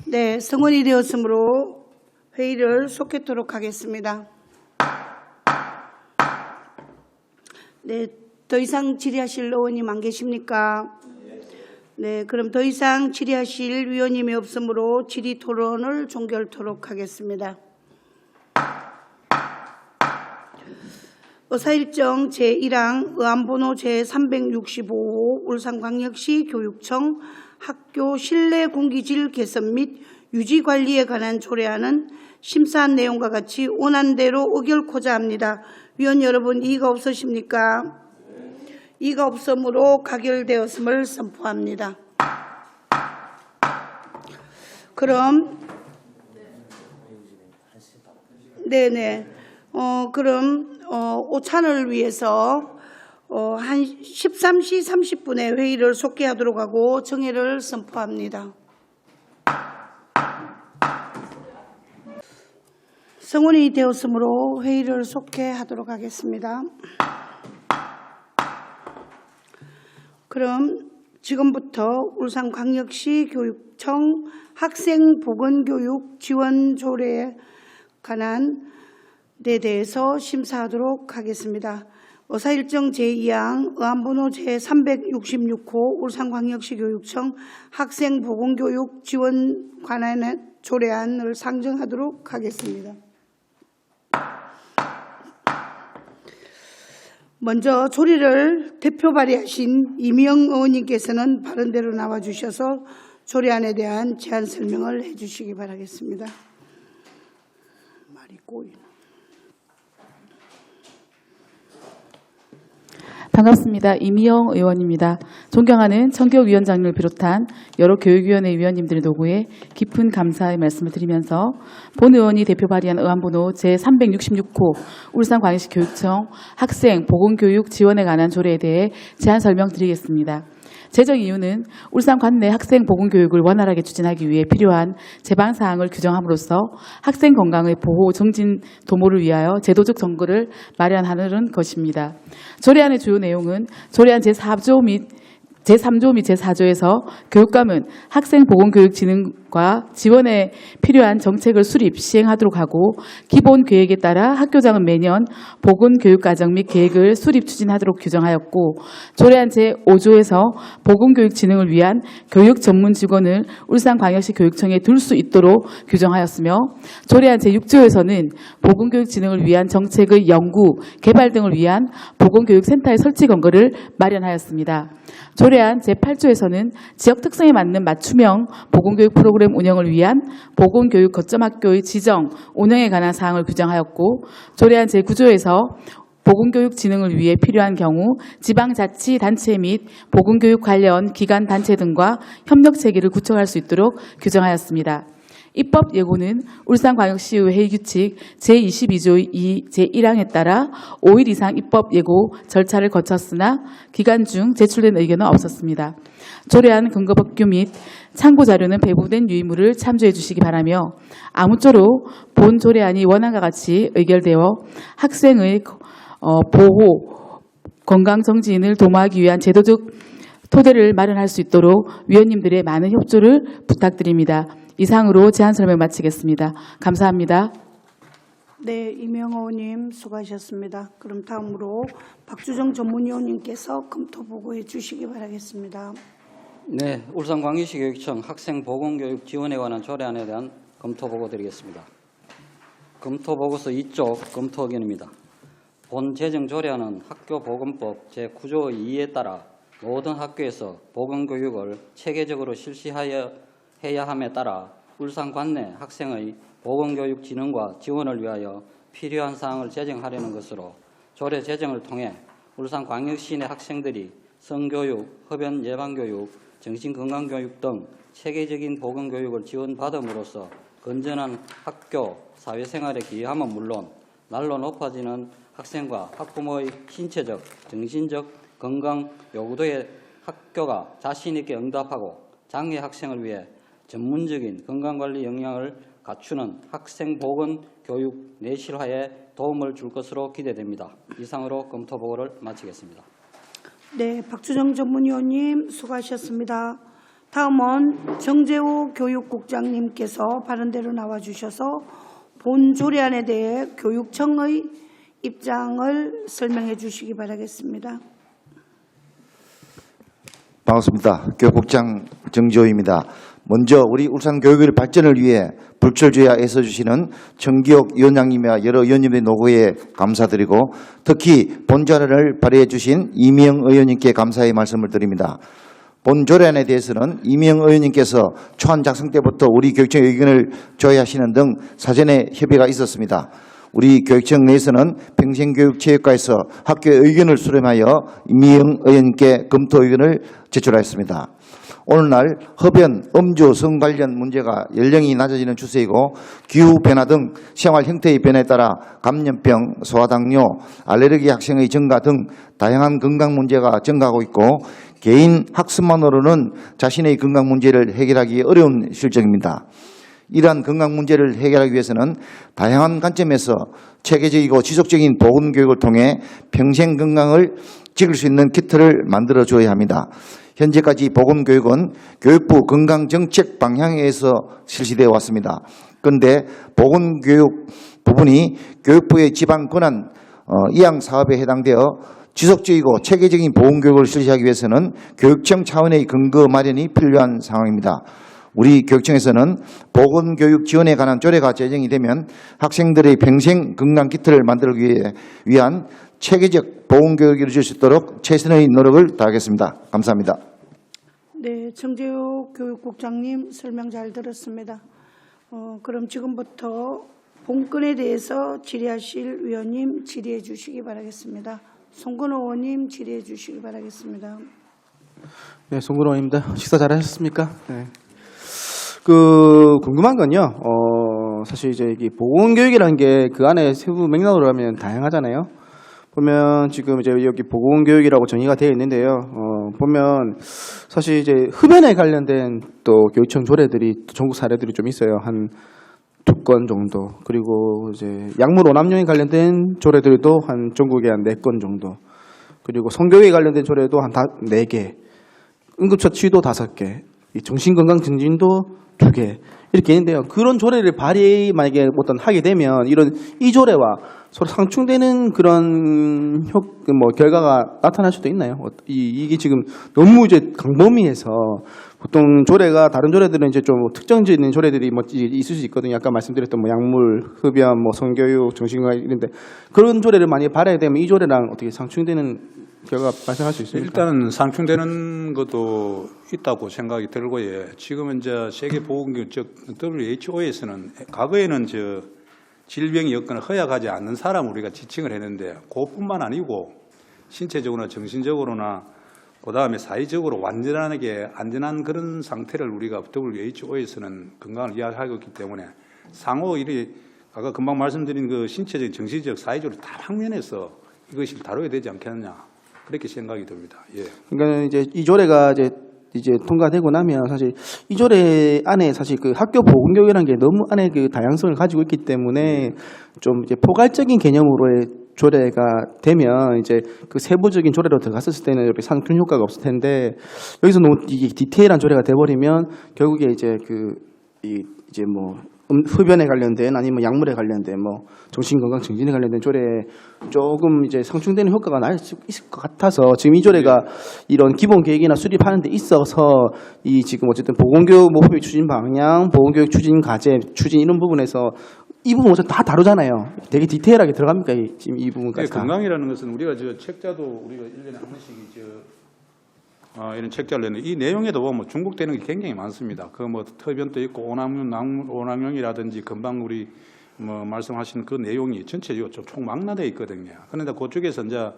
네, 성원이 되었으므로 회의를 속했도록 하겠습니다. 네, 더 이상 질의하실 의원님 안 계십니까? 네, 그럼 더 이상 질의하실 위원님이 없으므로 질의 토론을 종결토록 하겠습니다. 의사일정 제1항 의안번호 제365호 울산광역시 교육청 학교 실내 공기질 개선 및 유지 관리에 관한 조례안은 심사한 내용과 같이 원안대로 의결코자 합니다. 위원 여러분, 이의가 없으십니까? 이의가 없으므로 가결되었음을 선포합니다. 그럼 그럼 오찬을 위해서 한 13시 30분에 회의를 속개하도록 하고 정회를 선포합니다. 성원이 되었으므로 회의를 속개하도록 하겠습니다. 그럼 지금부터 울산광역시 교육청 학생보건교육 지원 조례에 관한 데 대해서 심사하도록 하겠습니다. 의사일정 제2항 의안번호 제366호 울산광역시 교육청 학생보건교육 지원 관한 조례안을 상정하도록 하겠습니다. 먼저 조례를 대표 발의하신 이미영 의원님께서는 바른대로 나와주셔서 조례안에 대한 제안 설명을 해주시기 바라겠습니다. 말이 꼬이나. 반갑습니다. 이미영 의원입니다. 존경하는 청교육위원장님을 비롯한 여러 교육위원회 위원님들의 노고에 깊은 감사의 말씀을 드리면서 본 의원이 대표 발의한 의안번호 제366호 울산광역시 교육청 학생보건교육 지원에 관한 조례에 대해 제안 설명드리겠습니다. 제정 이유는 울산 관내 학생 보건교육을 원활하게 추진하기 위해 필요한 제방사항을 규정함으로써 학생 건강의 보호 정진 도모를 위하여 제도적 정거를 마련하는 것입니다. 조례안의 주요 내용은 조례안 제3조 및 제4조에서 교육감은 학생보건교육진흥과 지원에 필요한 정책을 수립, 시행하도록 하고 기본 계획에 따라 학교장은 매년 보건교육과정 및 계획을 수립, 추진하도록 규정하였고 조례안 제5조에서 보건교육진흥을 위한 교육 전문 직원을 울산광역시 교육청에 둘 수 있도록 규정하였으며 조례안 제6조에서는 보건교육진흥을 위한 정책의 연구, 개발 등을 위한 보건교육센터의 설치 권고를 마련하였습니다. 조례안 제8조에서는 지역 특성에 맞는 맞춤형 보건교육 프로그램 운영을 위한 보건교육 거점학교의 지정, 운영에 관한 사항을 규정하였고 조례안 제9조에서 보건교육 진흥을 위해 필요한 경우 지방자치단체 및 보건교육 관련 기관 단체 등과 협력체계를 구축할 수 있도록 규정하였습니다. 입법 예고는 울산광역시의회 규칙 제22조 2 제1항에 따라 5일 이상 입법 예고 절차를 거쳤으나 기간 중 제출된 의견은 없었습니다. 조례안 근거법규 및 참고자료는 배부된 유의물을 참조해 주시기 바라며 아무쪼록 본 조례안이 원안과 같이 의결되어 학생의 보호, 건강 정진을 도모하기 위한 제도적 토대를 마련할 수 있도록 위원님들의 많은 협조를 부탁드립니다. 이상으로 제안 설명 마치겠습니다. 감사합니다. 네, 이명 의원님 수고하셨습니다. 그럼 다음으로 박주정 전문위원님께서 검토 보고해 주시기 바라겠습니다. 네, 울산광역시 교육청 학생보건교육 지원에 관한 조례안에 대한 검토 보고 드리겠습니다. 검토 보고서 2쪽 검토 의견입니다. 본 제정 조례안은 학교보건법 제9조 2에 따라 모든 학교에서 보건교육을 체계적으로 실시해야 함에 따라 울산 관내 학생의 보건교육 진흥과 지원을 위하여 필요한 사항을 제정하려는 것으로 조례 제정을 통해 울산광역시 내 학생들이 성교육, 흡연 예방교육, 정신건강교육 등 체계적인 보건교육을 지원받음으로써 건전한 학교, 사회생활에 기여함은 물론 날로 높아지는 학생과 학부모의 신체적, 정신적 건강 요구도에 학교가 자신 있게 응답하고 장애 학생을 위해 전문적인 건강관리 역량을 갖추는 학생보건교육 내실화에 도움을 줄 것으로 기대됩니다. 이상으로 검토 보고를 마치겠습니다. 네, 박주정 전문위원님 수고하셨습니다. 다음은 정재호 교육국장님께서 바른대로 나와주셔서 본 조례안에 대해 교육청의 입장을 설명해 주시기 바라겠습니다. 반갑습니다. 교육국장 정재호입니다. 먼저 우리 울산 교육의 발전을 위해 불철주야 애써주시는 정기혁 위원장님과 여러 위원님의 노고에 감사드리고 특히 본 조례를 발의해 주신 이미영 의원님께 감사의 말씀을 드립니다. 본 조례안에 대해서는 이명 의원님께서 초안 작성 때부터 우리 교육청 의견을 조회하시는 등 사전에 협의가 있었습니다. 우리 교육청 내에서는 평생교육체육과에서 학교의 의견을 수렴하여 이명 의원님께 검토 의견을 제출하였습니다. 오늘날 흡연, 음주, 성 관련 문제가 연령이 낮아지는 추세이고 기후변화 등 생활 형태의 변화에 따라 감염병, 소아당뇨, 알레르기 학생의 증가 등 다양한 건강 문제가 증가하고 있고 개인 학습만으로는 자신의 건강 문제를 해결하기 어려운 실정입니다. 이러한 건강 문제를 해결하기 위해서는 다양한 관점에서 체계적이고 지속적인 보건교육을 통해 평생 건강을 지킬 수 있는 키트를 만들어 줘야 합니다. 현재까지 보건교육은 교육부 건강정책 방향에서 실시되어 왔습니다. 그런데 보건교육 부분이 교육부의 지방 권한 이양 사업에 해당되어 지속적이고 체계적인 보건교육을 실시하기 위해서는 교육청 차원의 근거 마련이 필요한 상황입니다. 우리 교육청에서는 보건교육 지원에 관한 조례가 제정이 되면 학생들의 평생 건강 키트를 만들기 위한 체계적 보건교육이 이루어질 수 있도록 최선의 노력을 다하겠습니다. 감사합니다. 네, 정재욱 교육국장님 설명 잘 들었습니다. 그럼 지금부터 본건에 대해서 질의하실 위원님 질의해 주시기 바라겠습니다. 송건호 의원님 질의해 주시기 바라겠습니다. 네, 송근호 의원입니다. 식사 잘하셨습니까? 네. 궁금한 건요. 사실 이제 이 보건교육이라는 게 그 안에 세부 맥락으로 하면 다양하잖아요. 보면 지금 이제 여기 보건교육이라고 정의가 되어 있는데요. 보면 사실 이제 흡연에 관련된 또 교육청 조례들이 전국 사례들이 좀 있어요. 한 2건 정도. 그리고 이제 약물 오남용에 관련된 조례들도 한 전국에 한 4건 정도. 그리고 성교육에 관련된 조례도 한 4개. 응급처치도 5개. 이 정신건강 증진도 2개. 이렇게 있는데요. 그런 조례를 발의 만약에 하게 되면 이 조례와 서로 상충되는 그런 결과가 나타날 수도 있나요? 이게 지금 너무 이제 광범위해서 보통 조례가 다른 조례들은 이제 좀 특정적인 조례들이 있을 수 있거든요. 아까 말씀드렸던 약물, 흡연, 성교육, 정신건강 이런데 그런 조례를 많이 발의하게 되면 이 조례랑 어떻게 상충되는 결과가 발생할 수 있습니까? 일단은 상충되는 것도 있다고 생각이 들고, 지금은 이제 세계보건기구 즉 WHO에서는 과거에는 질병이 여건을 허약하지 않는 사람을 우리가 지칭을 했는데 그뿐만 아니고 신체적으로나 정신적으로나 그다음에 사회적으로 완전하게 안전한 그런 상태를 우리가 WHO에서는 건강을 이야기하고 있기 때문에 상호 아까 금방 말씀드린 그 신체적, 정신적, 사회적으로 다 방면에서 이것이 다뤄야 되지 않겠느냐 그렇게 생각이 듭니다. 예. 그러니까 이제 이 조례가 이제 통과되고 나면 사실 이 조례 안에 사실 그 학교 보건교육이라는 게 너무 안에 그 다양성을 가지고 있기 때문에 좀 이제 포괄적인 개념으로의 조례가 되면 이제 그 세부적인 조례로 들어갔을 때는 이렇게 상충 효과가 없을 텐데 여기서 너무 이게 디테일한 조례가 돼버리면 결국에 이제 이제 흡연에 관련된 아니면 약물에 관련된 정신건강 증진에 관련된 조례에 조금 이제 상충되는 효과가 날 수 있을 것 같아서 지금 이 조례가 이런 기본 계획이나 수립하는 데 있어서 이 지금 어쨌든 보건교육 모법의 추진 방향, 보건교육 추진 과제, 추진 이런 부분에서 이 부분 어차피 다 다루잖아요. 되게 디테일하게 들어갑니까? 지금 이 부분까지 다. 건강이라는 것은 우리가 책자도 우리가 1년에 한 번씩 이런 책자를 내는데 이 내용에도 보면 중복되는 게 굉장히 많습니다. 흡연도 있고 오남용이라든지 금방 우리 말씀하신 그 내용이 전체적으로 좀 총망라되어 있거든요. 그런데 그쪽에서 이제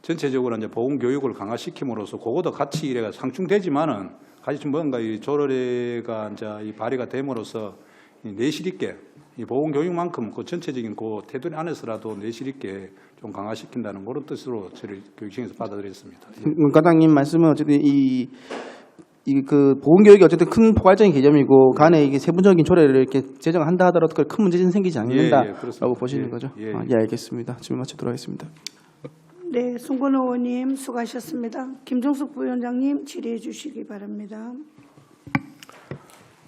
전체적으로 이제 보건 교육을 강화시킴으로써 그것도 같이 이래가 상충되지만은 같이 뭔가 이 조례가 이제 이 발의가 됨으로써 내실 있게 이 보건 교육만큼 그 전체적인 그 테두리 안에서라도 내실 있게 좀 강화시킨다는 그런 뜻으로 저희 교육청에서 받아들였습니다. 과장님 말씀은 어쨌든 그 보건교육이 어쨌든 큰 포괄적인 개념이고 간에 이게 세부적인 조례를 이렇게 제정한다 하더라도 큰 문제는 생기지 않는다라고 보시는 거죠? 예, 알겠습니다. 질문 마치도록 하겠습니다. 네, 송건호 의원님 수고하셨습니다. 김종석 부위원장님 질의해 주시기 바랍니다.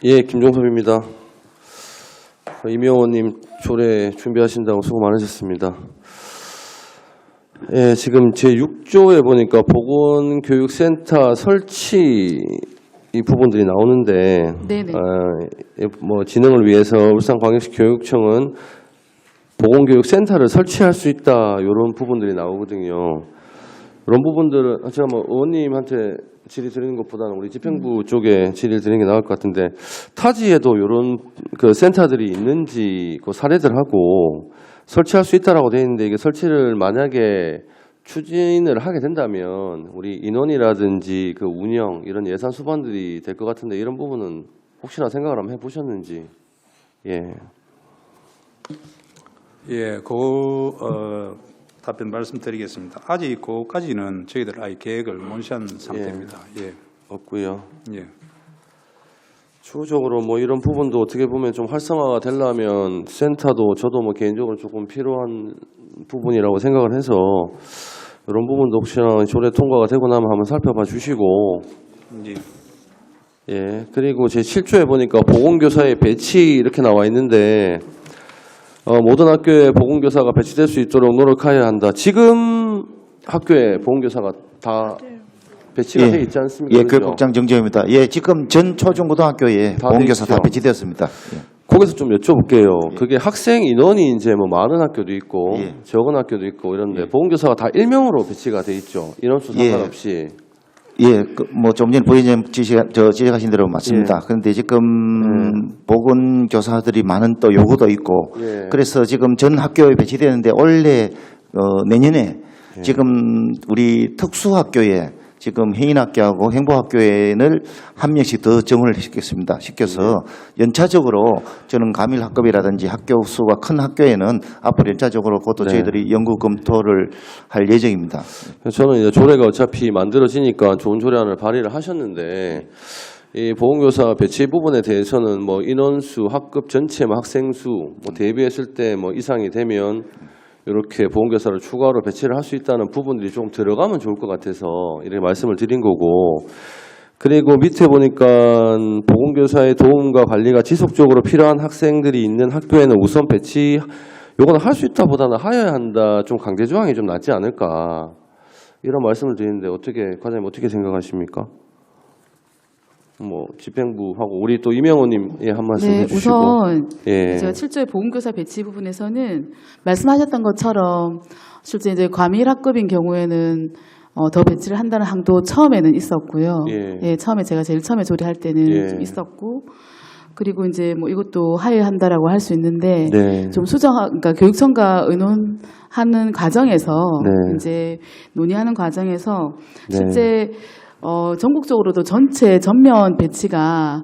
예, 김종섭입니다. 이명 의원님 조례 준비하신다고 수고 많으셨습니다. 예, 지금 제6조에 보니까 보건교육센터 설치 이 부분들이 나오는데, 네네. 진흥을 위해서 울산광역시 교육청은 보건교육센터를 설치할 수 있다 이런 부분들이 나오거든요. 이런 부분들은 제가 의원님한테 질의 드리는 것보다는 우리 집행부 쪽에 질의를 드리는 게 나을 것 같은데, 타지에도 이런 그 센터들이 있는지 그 사례들하고 설치할 수 있다라고 되어 있는데, 이게 설치를 만약에 추진을 하게 된다면 우리 인원이라든지 그 운영 이런 예산 수반들이 될 것 같은데, 이런 부분은 혹시나 생각을 한번 해보셨는지. 예. 예, 답변 말씀드리겠습니다. 아직 그까지는 저희들 아예 계획을 못한 상태입니다. 예. 없고요. 예. 추후적으로 뭐 이런 부분도 어떻게 보면 좀 활성화가 되려면 센터도 저도 뭐 개인적으로 조금 필요한 부분이라고 생각을 해서, 이런 부분도 혹시나 조례 통과가 되고 나면 한번 살펴봐 주시고. 예. 예. 그리고 제 7조에 보니까 보건교사의 배치 이렇게 나와 있는데, 모든 학교에 보건교사가 배치될 수 있도록 노력해야 한다. 지금 학교에 보건교사가 다 배치가 돼 있지 않습니까? 예, 그렇죠? 교육국장 정재호입니다. 예, 지금 전 초중고등학교에 다 보건교사 돼 다 있죠. 배치되었습니다. 예. 거기서 좀 여쭤볼게요. 그게 학생 인원이 이제 뭐 많은 학교도 있고 예. 적은 학교도 있고 이런데, 보건교사가 다 일명으로 배치가 돼 있죠. 인원수 예. 상관없이. 예, 뭐 좀 전에 부의장님 지적하신 대로 맞습니다. 그런데 지금 보건교사들이 많은 또 요구도 있고, 예. 그래서 지금 전 학교에 배치되는데 원래 내년에 지금 우리 특수학교에 지금 해인학교하고 행보학교에는 한 명씩 더 정원을 시켜서 연차적으로 저는 가밀학급이라든지 학교 수가 큰 학교에는 앞으로 연차적으로 그것도 저희들이 연구 검토를 할 예정입니다. 저는 이제 조례가 어차피 만들어지니까 좋은 조례안을 발의를 하셨는데, 이 보건교사 배치 부분에 대해서는 뭐 인원수, 학급 전체 뭐 학생 수 뭐 대비했을 때 뭐 이상이 되면 이렇게 보건교사를 추가로 배치를 할 수 있다는 부분들이 좀 들어가면 좋을 것 같아서 이렇게 말씀을 드린 거고, 그리고 밑에 보니까 보건교사의 도움과 관리가 지속적으로 필요한 학생들이 있는 학교에는 우선 배치, 요거는 할 수 있다 보다는 하여야 한다, 좀 강제 조항이 좀 낫지 않을까, 이런 말씀을 드리는데, 과장님 어떻게 생각하십니까? 뭐 집행부하고 우리 또 이명호님 한 말씀 네, 해주시고. 우선 예. 제가 7조의 보건교사 배치 부분에서는 말씀하셨던 것처럼 실제 이제 과밀학급인 경우에는 더 배치를 한다는 항도 처음에는 있었고요. 예. 처음에 제가 제일 처음에 조례할 때는 예. 좀 있었고, 그리고 이제 뭐 이것도 하회한다라고 할 수 있는데, 네. 좀 그러니까 교육청과 의논하는 과정에서 네. 이제 논의하는 과정에서 네. 실제 전국적으로도 전면 배치가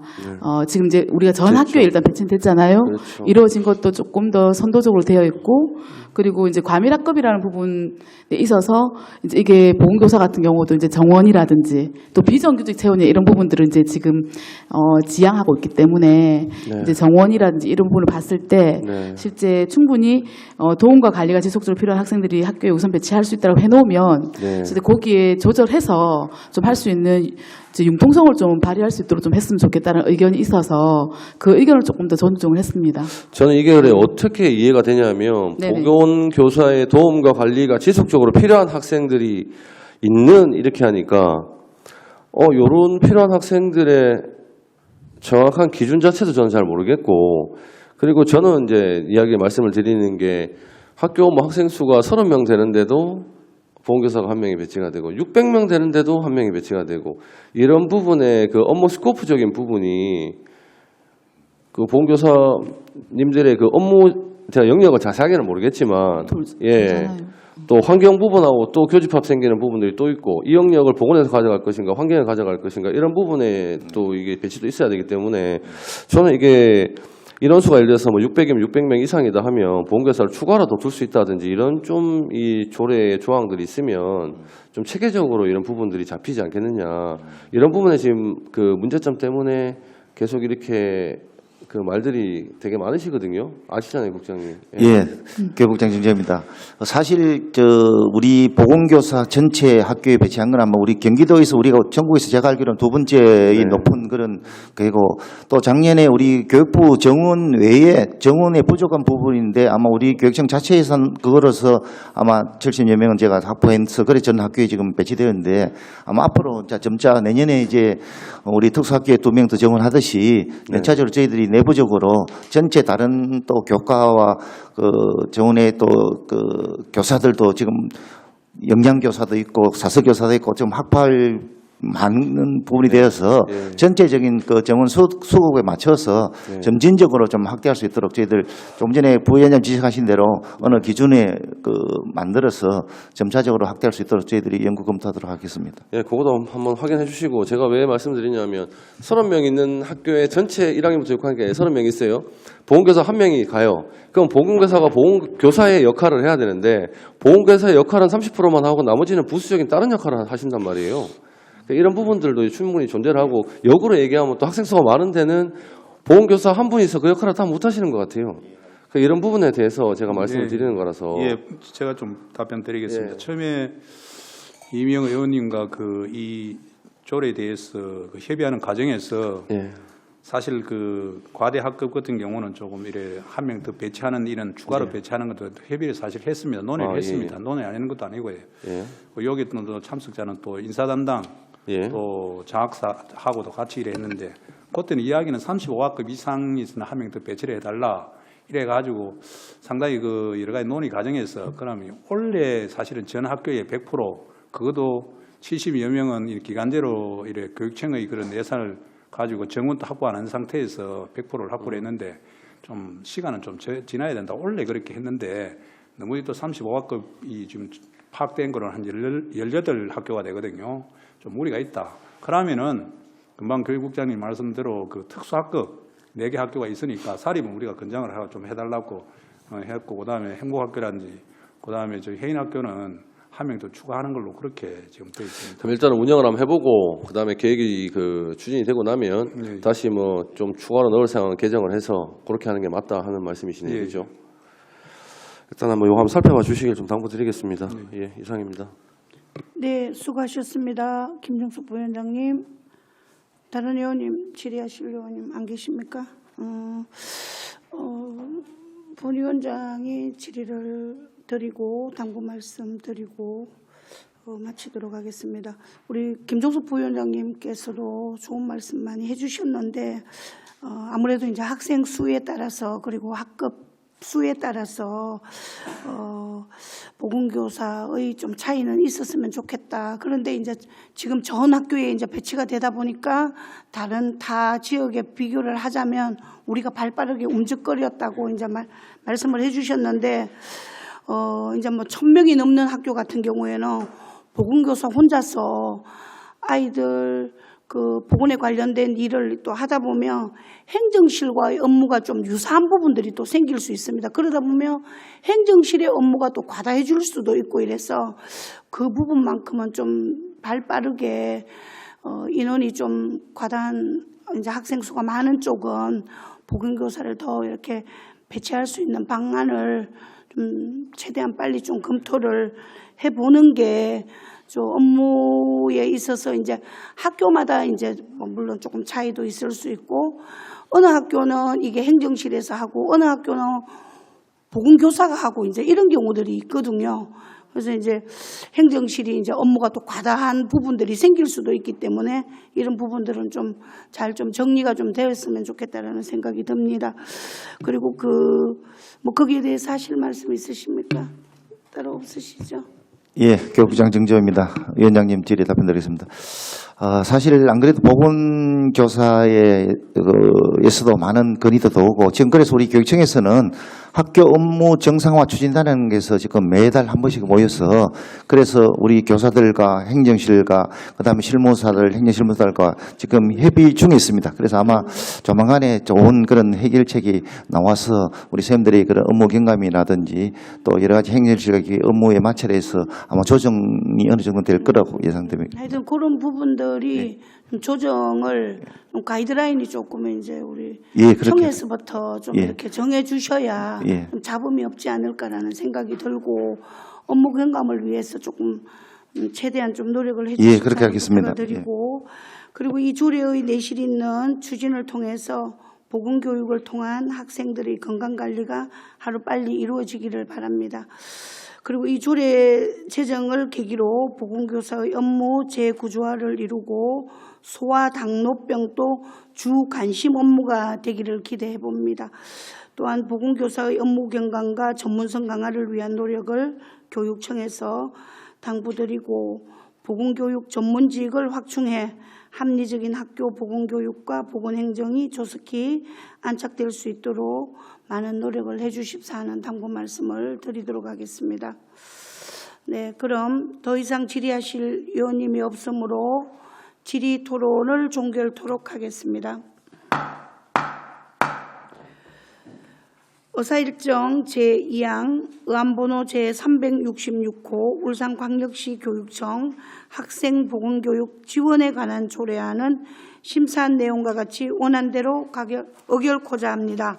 지금 이제 우리가 전 그렇죠. 학교에 일단 배치는 됐잖아요. 그렇죠. 이루어진 것도 조금 더 선도적으로 되어 있고, 그리고 이제 과밀학급이라는 부분에 있어서 이제 이게 보건교사 같은 경우도 이제 정원이라든지 또 비정규직 채용이 이런 부분들은 이제 지금 지향하고 있기 때문에 네. 이제 정원이라든지 이런 부분을 봤을 때 네. 실제 충분히 도움과 관리가 지속적으로 필요한 학생들이 학교에 우선 배치할 수 있다고 해놓으면 네. 실제 거기에 조절해서 좀 할 수 있는 이제 융통성을 좀 발휘할 수 있도록 좀 했으면 좋겠다는 의견이 있어서 그 의견을 조금 더 존중을 했습니다. 저는 이게 그래 어떻게 이해가 되냐면, 네네. 보건교사의 도움과 관리가 지속적으로 필요한 학생들이 있는, 이렇게 하니까 요런 필요한 학생들의 정확한 기준 자체도 저는 잘 모르겠고, 그리고 저는 이제 말씀을 드리는 게, 학교 뭐 학생 수가 30명 되는데도 보건교사가 한 명이 배치가 되고 600명 되는데도 한 명이 배치가 되고, 이런 부분에 그 업무 스코프적인 부분이 그 보건교사님들의 그 업무, 제가 영역을 자세하게는 모르겠지만, 예, 그렇잖아요. 또 환경 부분하고 또 교집합 생기는 부분들이 또 있고, 이 영역을 보건에서 가져갈 것인가 환경에 가져갈 것인가, 이런 부분에 또 이게 배치도 있어야 되기 때문에, 저는 이게 인원수가 예를 들어서 뭐 600이면 600명 이상이다 하면 보건교사를 추가로 더 둘 수 있다든지, 이런 좀 이 조례의 조항들이 있으면 좀 체계적으로 이런 부분들이 잡히지 않겠느냐, 이런 부분에 지금 그 문제점 때문에 계속 이렇게 그 말들이 되게 많으시거든요. 아시잖아요, 국장님. 예, 교육국장 정재입니다. 사실 우리 보건교사 전체 학교에 배치한 건 아마 우리 경기도에서 우리가 전국에서 제가 알기로는 두 번째의 높은 그런 거고, 또 작년에 우리 교육부 정원 외에 정원에 부족한 부분인데 아마 우리 교육청 자체 예산 그거로서 아마 70여 명은 제가 확보해서 그래 전 학교에 지금 배치되었는데, 아마 앞으로 점차 내년에 이제 우리 특수학교에 2명 더 정원하듯이 연차적으로 저희들이 내부적으로 전체 다른 또 교과와 그 정원의 또 그 교사들도 지금 영양교사도 있고 사서교사도 있고 좀 확보할 많은 부분이 되어서 예. 전체적인 그 정원 수급에 맞춰서 예. 점진적으로 좀 확대할 수 있도록 저희들 조금 전에 부위원장 지적하신 대로 어느 기준에 그 만들어서 점차적으로 확대할 수 있도록 저희들이 연구 검토하도록 하겠습니다. 예, 그것도 한번 확인해 주시고 제가 왜 말씀드리냐면 30명 있는 학교에 전체 1학년부터 6학년까지 30명 있어요. 보건교사 1명이 가요. 그럼 보건교사가 보건교사의 역할을 해야 되는데 보건교사의 역할은 30%만 하고 나머지는 부수적인 다른 역할을 하신단 말이에요. 이런 부분들도 충분히 존재를 하고 역으로 얘기하면 또 학생 수가 많은 데는 보건교사 한 분이서 그 역할을 다 못 하시는 것 같아요. 이런 부분에 대해서 제가 말씀을 드리는 거라서. 예, 제가 좀 답변 드리겠습니다. 예. 처음에 이명 의원님과 그 이 조례에 대해서 그 협의하는 과정에서 예. 사실 그 과대 학급 같은 경우는 조금 이래 한 명 더 배치하는 이런 추가로 배치하는 것도 협의를 사실 했습니다. 논의를 했습니다. 논의 안 하는 것도 아니고요. 예. 여기 또 참석자는 또 인사담당 예. 또 장학사하고도 같이 일했는데 그때는 이야기는 35학급 이상이 있으면 한 명 더 배치를 해달라 이래가지고 상당히 그 여러 가지 논의 과정에서 그러면 원래 사실은 전 학교의 100% 그것도 70여 명은 이 기간제로 이래 교육청의 그런 예산을 가지고 정원도 확보 안 한 상태에서 100%를 확보를 했는데 좀 시간은 좀 지나야 된다. 원래 그렇게 했는데 너무 또 35학급이 지금 파악된 거는 한 18학교가 되거든요. 좀 무리가 있다. 그러면은 금방 교육국장님 말씀대로 그 특수학급 4개 학교가 있으니까 사립은 우리가 권장을 하고 좀 해달라고 했고 그다음에 행복학교라든지 그다음에 저희 해인학교는 한 명 더 추가하는 걸로 그렇게 지금 되어 있습니다. 그럼 일단은 운영을 한번 해보고 그다음에 계획이 그 추진이 되고 나면 네. 다시 뭐 좀 추가로 넣을 상황을 개정을 해서 그렇게 하는 게 맞다 하는 말씀이시네요. 예. 그죠? 일단 한번 이거 한번 살펴봐 주시길 좀 당부드리겠습니다. 예, 이상입니다. 네, 수고하셨습니다. 김종숙 부위원장님. 다른 의원님, 질의하실 의원님 안 계십니까? 본 위원장이 질의를 드리고 당부 말씀 드리고 마치도록 하겠습니다. 우리 김종숙 부위원장님께서도 좋은 말씀 많이 해주셨는데 아무래도 이제 학생 수에 따라서 그리고 학급 수에 따라서 보건교사의 좀 차이는 있었으면 좋겠다. 그런데 이제 지금 전 학교에 이제 배치가 되다 보니까 다른 타 지역에 비교를 하자면 우리가 발빠르게 움직거렸다고 이제 말씀을 해주셨는데 이제 뭐 1000명이 넘는 학교 같은 경우에는 보건교사 혼자서 아이들 그 보건에 관련된 일을 또 하다 보면 행정실과의 업무가 좀 유사한 부분들이 또 생길 수 있습니다. 그러다 보면 행정실의 업무가 또 과다해 줄 수도 있고 이래서 그 부분만큼은 좀 발빠르게 인원이 좀 과다한 이제 학생 수가 많은 쪽은 보건교사를 더 이렇게 배치할 수 있는 방안을 좀 최대한 빨리 좀 검토를 해보는 게 좀 업무에 있어서 이제 학교마다 이제 물론 조금 차이도 있을 수 있고 어느 학교는 이게 행정실에서 하고 어느 학교는 보건교사가 하고 이제 이런 경우들이 있거든요. 그래서 이제 행정실이 이제 업무가 또 과다한 부분들이 생길 수도 있기 때문에 이런 부분들은 좀 잘 좀 정리가 좀 되었으면 좋겠다라는 생각이 듭니다. 그리고 뭐 거기에 대해서 하실 말씀 있으십니까? 따로 없으시죠? 예, 교육부장 정재호입니다. 위원장님 질의 답변드리겠습니다. 사실 안 그래도 보건교사에서도 많은 건의도 오고 지금 그래서 우리 교육청에서는 학교 업무 정상화 추진단이라는 게서 지금 매달 한 번씩 모여서 그래서 우리 교사들과 행정실과 그다음에 실무사들, 행정실무사들과 지금 협의 중에 있습니다. 그래서 아마 조만간에 좋은 그런 해결책이 나와서 우리 선생님들이 그런 업무 경감이라든지 또 여러 가지 행정실의 업무에 마찰해서 아마 조정이 어느 정도 될 거라고 예상됩니다. 하여튼 그런 부분들이 좀 조정을 좀 가이드라인이 조금 이제 우리 청에서부터 좀 이렇게 정해 주셔야 좀 잡음이 없지 않을까라는 생각이 들고 업무 경감을 위해서 조금 최대한 좀 노력을 해주시기 그렇게 하겠습니다. 드리고 그리고 이 조례의 내실 있는 추진을 통해서 보건교육을 통한 학생들의 건강관리가 하루빨리 이루어지기를 바랍니다. 그리고 이 조례 제정을 계기로 보건교사의 업무 재구조화를 이루고 소아 당뇨병도 주 관심 업무가 되기를 기대해 봅니다. 또한 보건교사의 업무 경감과 전문성 강화를 위한 노력을 교육청에서 당부드리고 보건교육 전문직을 확충해 합리적인 학교 보건교육과 보건행정이 조속히 안착될 수 있도록 많은 노력을 해주십사 하는 당부 말씀을 드리도록 하겠습니다. 네, 그럼 더 이상 질의하실 의원님이 없으므로 질의 토론을 종결토록 하겠습니다. 의사일정 제2항 의안번호 제366호 울산광역시 교육청 학생보건교육 지원에 관한 조례안은 심사한 내용과 같이 원안대로 의결코자 합니다.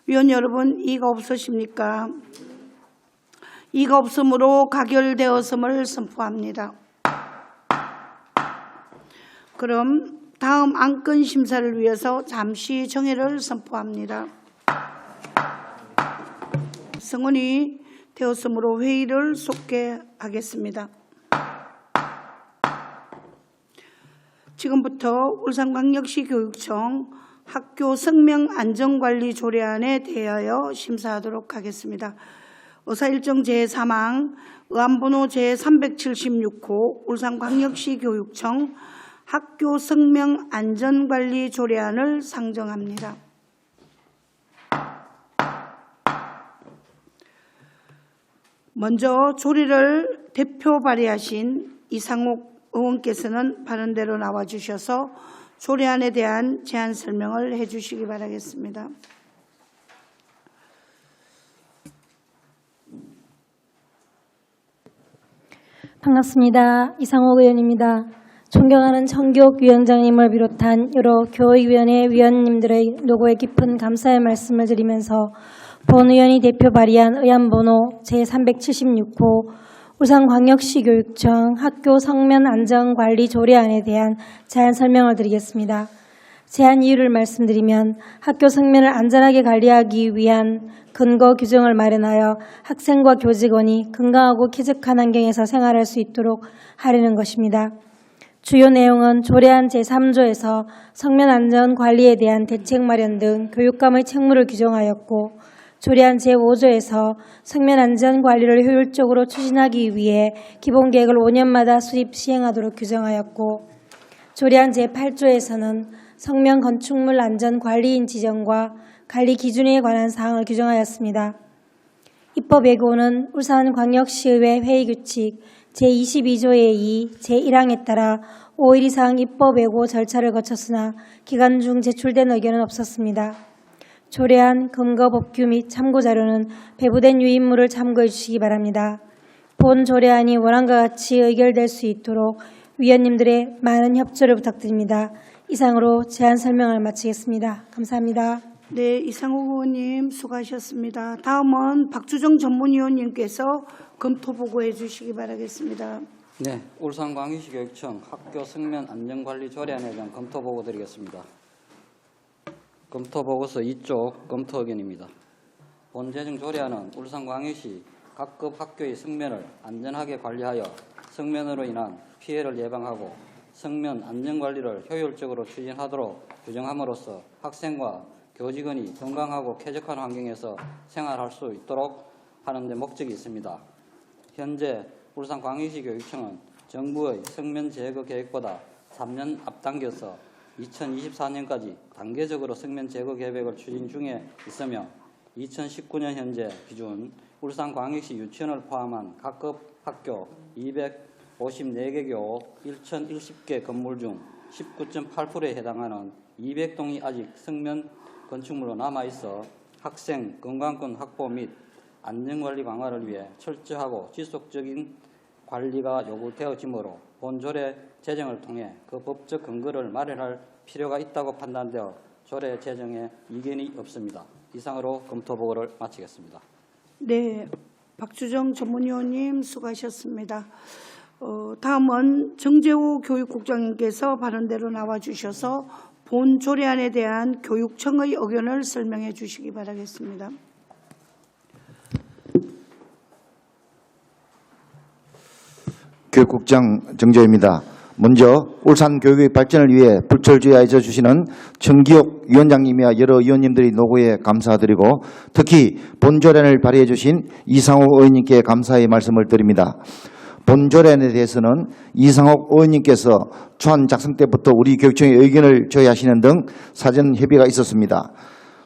위원 여러분, 이의가 없으십니까? 이의가 없으므로 가결되었음을 선포합니다. 그럼 다음 안건 심사를 위해서 잠시 정회를 선포합니다. 성원이 되었으므로 회의를 속개하겠습니다. 지금부터 울산광역시 교육청 학교 성명 안전관리 조례안에 대하여 심사하도록 하겠습니다. 의사일정 제3항 의안번호 제376호 울산광역시 교육청 학교 성명 안전관리 조례안을 상정합니다. 먼저 조례를 대표 발의하신 이상옥 의원께서는 발언대로 나와주셔서 조례안에 대한 제안 설명을 해주시기 바라겠습니다. 반갑습니다. 이상옥 의원입니다. 존경하는 정교육위원장님을 비롯한 여러 교육위원회 위원님들의 노고에 깊은 감사의 말씀을 드리면서 본 의원이 대표 발의한 의안번호 제376호 울산광역시 교육청 학교 성면 안전관리 조례안에 대한 제안 설명을 드리겠습니다. 제안 이유를 말씀드리면 학교 성면을 안전하게 관리하기 위한 근거 규정을 마련하여 학생과 교직원이 건강하고 쾌적한 환경에서 생활할 수 있도록 하려는 것입니다. 주요 내용은 조례안 제3조에서 성면 안전 관리에 대한 대책 마련 등 교육감의 책무를 규정하였고 조례안 제5조에서 성면 안전 관리를 효율적으로 추진하기 위해 기본 계획을 5년마다 수립 시행하도록 규정하였고 조례안 제8조에서는 성면 건축물 안전 관리인 지정과 관리 기준에 관한 사항을 규정하였습니다. 입법 예고는 울산광역시의회 회의규칙 제22조의 2, 제1항에 따라 5일 이상 입법 예고 절차를 거쳤으나 기간 중 제출된 의견은 없었습니다. 조례안 근거 법규 및 참고 자료는 배부된 유인물을 참고해 주시기 바랍니다. 본 조례안이 원안과 같이 의결될 수 있도록 위원님들의 많은 협조를 부탁드립니다. 이상으로 제안 설명을 마치겠습니다. 감사합니다. 네, 이상욱 의원님 수고하셨습니다. 다음은 박주정 전문위원님께서 검토 보고해 주시기 바라겠습니다. 네, 울산광역시 교육청 학교 성면 안전관리 조례안에 대한 검토 보고 드리겠습니다. 검토 보고서 2쪽 검토 의견입니다. 본 제정 조례안은 울산광역시 각급 학교의 성면을 안전하게 관리하여 성면으로 인한 피해를 예방하고 성면 안전관리를 효율적으로 추진하도록 규정함으로써 학생과 교직원이 건강하고 쾌적한 환경에서 생활할 수 있도록 하는 데 목적이 있습니다. 현재 울산광역시 교육청은 정부의 성면 제거 계획보다 3년 앞당겨서 2024년까지 단계적으로 성면 제거 계획을 추진 중에 있으며 2019년 현재 기준 울산광역시 유치원을 포함한 각급 학교 254개 교 1,010개 건물 중 19.8%에 해당하는 200동이 아직 성면 건축물로 남아있어 학생 건강권 확보 및 안전관리 강화를 위해 철저하고 지속적인 관리가 요구되어지므로 본 조례 제정을 통해 그 법적 근거를 마련할 필요가 있다고 판단되어 조례 제정에 이견이 없습니다. 이상으로 검토 보고를 마치겠습니다. 네, 박주정 전문위원님 수고하셨습니다. 다음은 정재호 교육국장님께서 발언대로 나와주셔서 본 조례안에 대한 교육청의 의견을 설명해 주시기 바라겠습니다. 교육국장 정재호입니다. 먼저 울산교육의 발전을 위해 불철주야 애써주시는 정기욱 위원장님이와 여러 위원님들의 노고에 감사드리고 특히 본 조례안을 발의해 주신 이상호 의원님께 감사의 말씀을 드립니다. 본 조례안에 대해서는 이상옥 의원님께서 초안 작성 때부터 우리 교육청에 의견을 조회하시는 등 사전 협의가 있었습니다.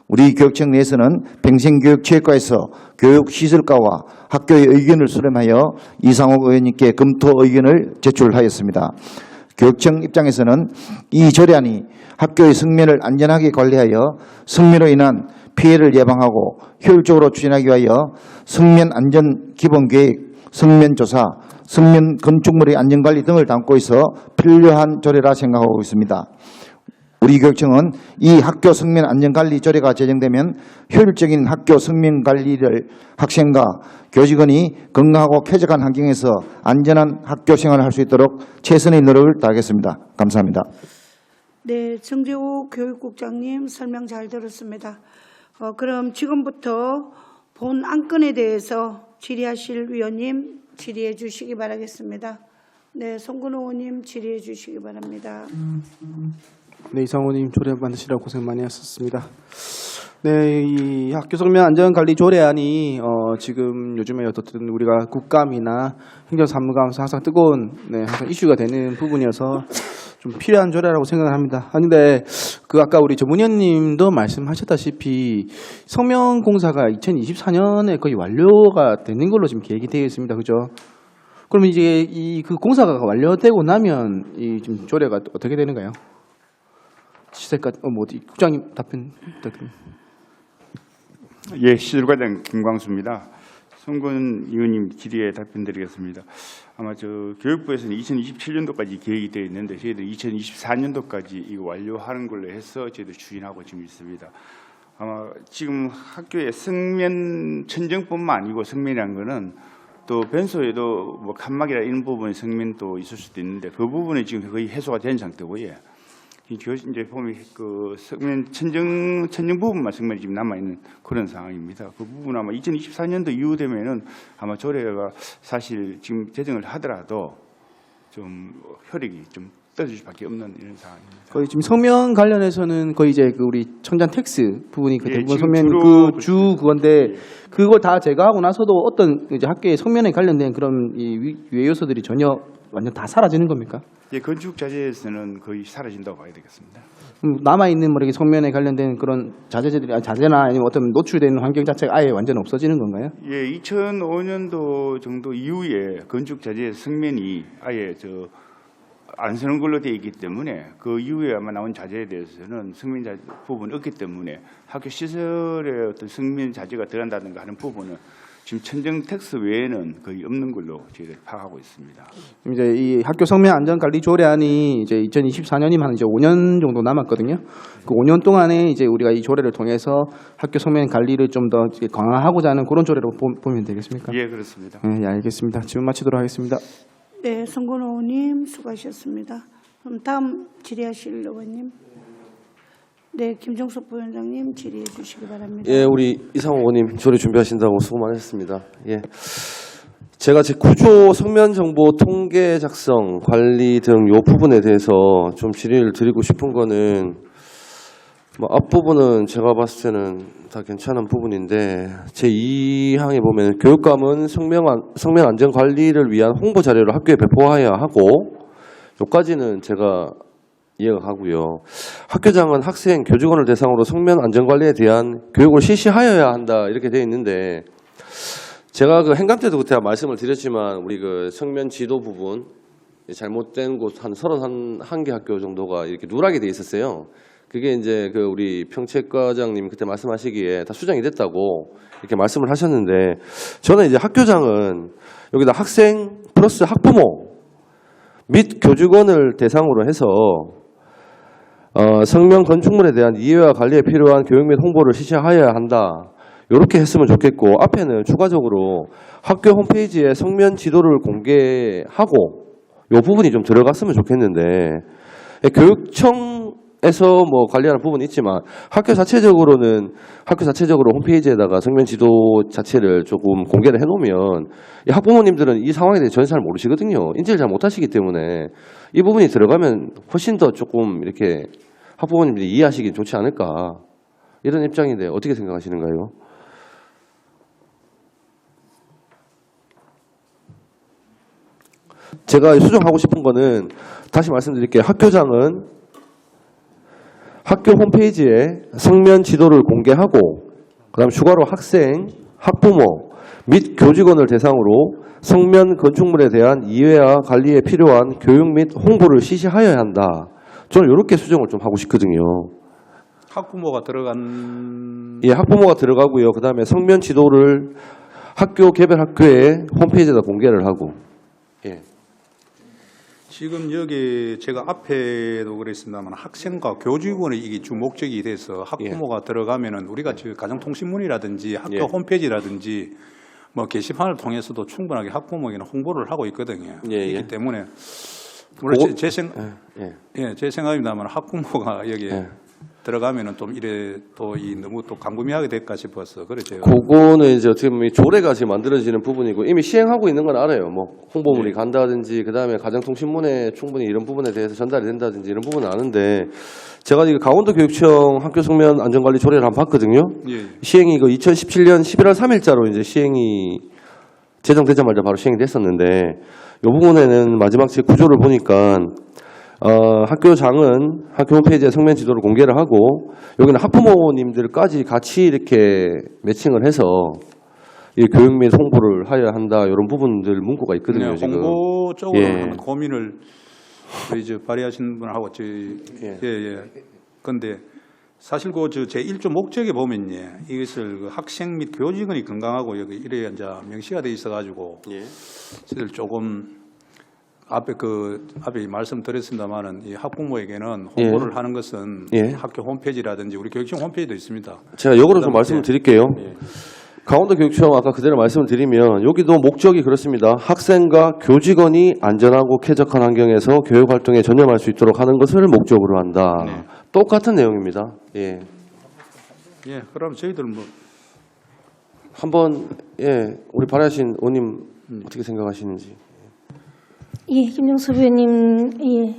우리 교육청 내에서는 평생교육체육과에서 교육시설과와 학교의 의견을 수렴하여 이상옥 의원님께 검토 의견을 제출하였습니다. 교육청 입장에서는 이 조례안이 학교의 성면을 안전하게 관리하여 성면으로 인한 피해를 예방하고 효율적으로 추진하기 위하여 성면 안전 기본계획, 성면 조사, 성면 건축물의 안전관리 등을 담고 있어 필요한 조례라 생각하고 있습니다. 우리 교육청은 이 학교 성면 안전관리 조례가 제정되면 효율적인 학교 성면 관리를 학생과 교직원이 건강하고 쾌적한 환경에서 안전한 학교 생활을 할 수 있도록 최선의 노력을 다하겠습니다. 감사합니다. 네, 정재호 교육국장님 설명 잘 들었습니다. 그럼 지금부터 본 안건에 대해서 질의하실 위원님 질의해 주시기 바라겠습니다. 네, 송근호 의원님 질의해 주시기 바랍니다. 네, 이상호님 조례 만드시라고 고생 많이 하셨습니다. 네, 이 학교 성면 안전관리 조례안이 지금 요즘에 어떻든 우리가 국감이나 행정사무감에서 항상 뜨거운 항상 이슈가 되는 부분이어서 좀 필요한 조례라고 생각을 합니다. 근데 그 아까 우리 전문위원님도 말씀하셨다시피 성면공사가 2024년에 거의 완료가 되는 걸로 지금 계획이 되어 있습니다. 그죠? 그러면 이제 그 공사가 완료되고 나면 이 지금 조례가 어떻게 되는가요? 시세까지 국장님 답변 부탁드립니다. 예, 시설과장 김광수입니다. 송근 의원님 질의에 답변드리겠습니다. 아마 교육부에서는 2027년도까지 계획이 되어 있는데 저희들 2024년도까지 이거 완료하는 걸로 해서 저희들 추진하고 지금 있습니다. 아마 지금 학교의 성면 천정뿐만 아니고 성면이라는 거는 또 변소에도 뭐 칸막이나 이런 부분의 성면도 있을 수도 있는데 그 부분이 지금 거의 해소가 된 상태고요. 이제 보면 그 성면 천정 부분만 성면이 지금 남아 있는 그런 상황입니다. 그 부분 아마 2024년도 이후 되면은 아마 조례가 사실 지금 제정을 하더라도 좀 효력이 좀 떨어질 수밖에 없는 이런 상황입니다. 거의 지금 성면 관련해서는 거의 이제 그 우리 청장 텍스 부분이 그 대부분 지금 성면 그 그건데 그걸 다 제거하고 나서도 어떤 이제 학교의 성면에 관련된 그런 이 유해 요소들이 전혀 완전 다 사라지는 겁니까? 예, 건축 자재에서는 거의 사라진다고 봐야 되겠습니다. 남아 있는 뭐 이렇게 성면에 관련된 그런 자재나 아니면 어떤 노출되는 환경 자체가 아예 완전 없어지는 건가요? 예, 2005년도 정도 이후에 건축 자재 성면이 아예 안 쓰는 걸로 되어 있기 때문에 그 이후에 아마 나온 자재에 대해서는 성면 자재 부분이 없기 때문에 학교 시설에 어떤 성면 자재가 들어간다든가 하는 부분은 지금 천정 텍스 외에는 거의 없는 걸로 저희들이 파악하고 있습니다. 이제 이 학교 성면 안전관리 조례안이 이제 2024년이면 이제 5년 정도 남았거든요. 그 5년 동안에 이제 우리가 이 조례를 통해서 학교 성면 관리를 좀 더 강화하고자 하는 그런 조례로 보면 되겠습니까? 예, 그렇습니다. 네, 알겠습니다. 질문 마치도록 하겠습니다. 네, 송근호 의원님 수고하셨습니다. 그럼 다음 질의하실 의원님. 네, 김정숙 부위원장님 질의해 주시기 바랍니다. 예, 우리 이상호 의원님 조례 준비하신다고 수고 많으셨습니다. 예. 제가 제 구조 성면 정보 통계 작성 관리 등 요 부분에 대해서 좀 질의를 드리고 싶은 거는 뭐 앞부분은 제가 봤을 때는 다 괜찮은 부분인데 제 2항에 보면 교육감은 성면 안전 관리를 위한 홍보 자료를 학교에 배포하여야 하고 요까지는 제가 이해가 가고요. 학교장은 학생, 교직원을 대상으로 성면 안전관리에 대한 교육을 실시하여야 한다 이렇게 되어 있는데 제가 그 행감 때도 그때 말씀을 드렸지만 우리 그 성면 지도 부분 잘못된 곳 한 31개 학교 정도가 이렇게 누락이 돼 있었어요. 그게 이제 그 우리 평책과장님 그때 말씀하시기에 다 수정이 됐다고 이렇게 말씀을 하셨는데 저는 이제 학교장은 여기다 학생 플러스 학부모 및 교직원을 대상으로 해서 성면 건축물에 대한 이해와 관리에 필요한 교육 및 홍보를 실시하여야 한다. 이렇게 했으면 좋겠고 앞에는 추가적으로 학교 홈페이지에 성면 지도를 공개하고 이 부분이 좀 들어갔으면 좋겠는데 교육청에서 뭐 관리하는 부분이 있지만 학교 자체적으로 홈페이지에다가 성면 지도 자체를 조금 공개를 해놓으면 이 학부모님들은 이 상황에 대해 전혀 잘 모르시거든요. 인지를 잘 못하시기 때문에 이 부분이 들어가면 훨씬 더 조금 이렇게 학부모님들이 이해하시기 좋지 않을까 이런 입장인데 어떻게 생각하시는가요? 제가 수정하고 싶은 거는 다시 말씀드릴게요. 학교장은 학교 홈페이지에 성면 지도를 공개하고 그다음 추가로 학생, 학부모 및 교직원을 대상으로 성면 건축물에 대한 이해와 관리에 필요한 교육 및 홍보를 실시하여야 한다. 저는 이렇게 수정을 좀 하고 싶거든요. 학부모가 들어간 예, 학부모가 들어가고요. 그다음에 성면 지도를 학교 개별 학교의 홈페이지에다 공개를 하고. 예. 지금 여기 제가 앞에도 그랬습니다만 학생과 교직원의 이게 주 목적이 돼서 학부모가 들어가면은 우리가 지금 가정통신문이라든지 학교 예. 홈페이지라든지 뭐 게시판을 통해서도 충분하게 학부모에게는 홍보를 하고 있거든요. 예, 예. 그렇기 때문에 물론 그거- 예, 제 생각입니다만 학부모가 여기에 예. 들어가면은 좀 이래 또 이 너무 또 광범위하게 될까 싶어서 그렇죠. 그거는 이제 어떻게 보면 이 조례가 지금 만들어지는 부분이고 이미 시행하고 있는 건 알아요. 뭐 홍보물이 간다든지 그다음에 가정통신문에 충분히 이런 부분에 대해서 전달이 된다든지 이런 부분은 아는데 제가 이거 강원도교육청 학교 성면 안전관리 조례를 한번 봤거든요. 예. 시행이 이거 2017년 11월 3일자로 이제 시행이 제정되자마자 바로 시행이 됐었는데 이 부분에는 마지막 제 구조를 보니까 학교장은 학교 홈페이지에 성면 지도를 공개를 하고 여기는 학부모님들까지 같이 이렇게 매칭을 해서 이 교육 및 홍보를 하여야 한다 이런 부분들 문구가 있거든요. 지금. 홍보 쪽으로 예. 한번 고민을 저희 발의하신 분하고 저희 예. 근데 사실 제 1조 목적에 보면 이것을 그 학생 및 교직원이 건강하고 여기 이래 이제 명시가 돼 있어 가지고 저희들 조금 앞에 말씀드렸습니다만은 이 학부모에게는 홍보를 하는 것은 학교 홈페이지라든지 우리 교육청 홈페이지도 있습니다. 제가 역으로 좀 말씀을 드릴게요. 강원도교육청 아까 그대로 말씀을 드리면 여기도 목적이 그렇습니다. 학생과 교직원이 안전하고 쾌적한 환경에서 교육활동에 전념할 수 있도록 하는 것을 목적으로 한다. 네. 똑같은 내용입니다. 예. 예, 그럼 저희들 뭐 한번 우리 발의하신 의원님 어떻게 생각하시는지. 예, 김종섭 의원님, 예.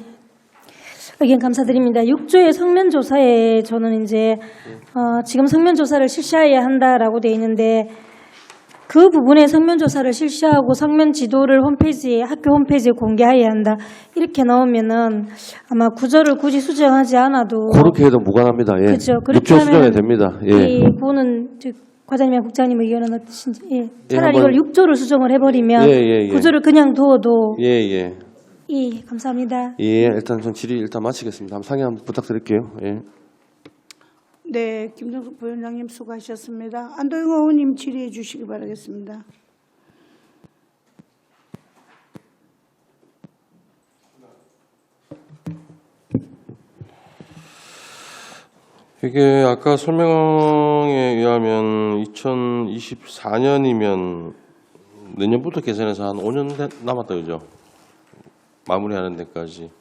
의견 감사드립니다. 6조의 성면조사에 저는 이제, 지금 성면조사를 실시해야 한다라고 되어 있는데, 그 부분에 성면조사를 실시하고 성면 지도를 학교 홈페이지에 공개해야 한다. 이렇게 나오면은 아마 구조를 굳이 수정하지 않아도. 그렇게 해도 무관합니다. 예. 그렇죠. 6조 수정해 됩니다. 예. 그거는 과장님과 국장님 의견은 어떠신지. 예. 차라리 한번- 이걸 6조를 수정을 해버리면 예. 구조를 그냥 두어도. 예. 예, 감사합니다. 예, 일단 전 질의 마치겠습니다. 한번 상의 한번 부탁드릴게요. 예. 네, 김정숙 부위원장님 수고하셨습니다. 안도영 의원님 질의해 주시기 바라겠습니다. 이게 아까 설명에 의하면 2024년이면 내년부터 개선해서 한 5년 남았다 그죠? 마무리하는 데까지.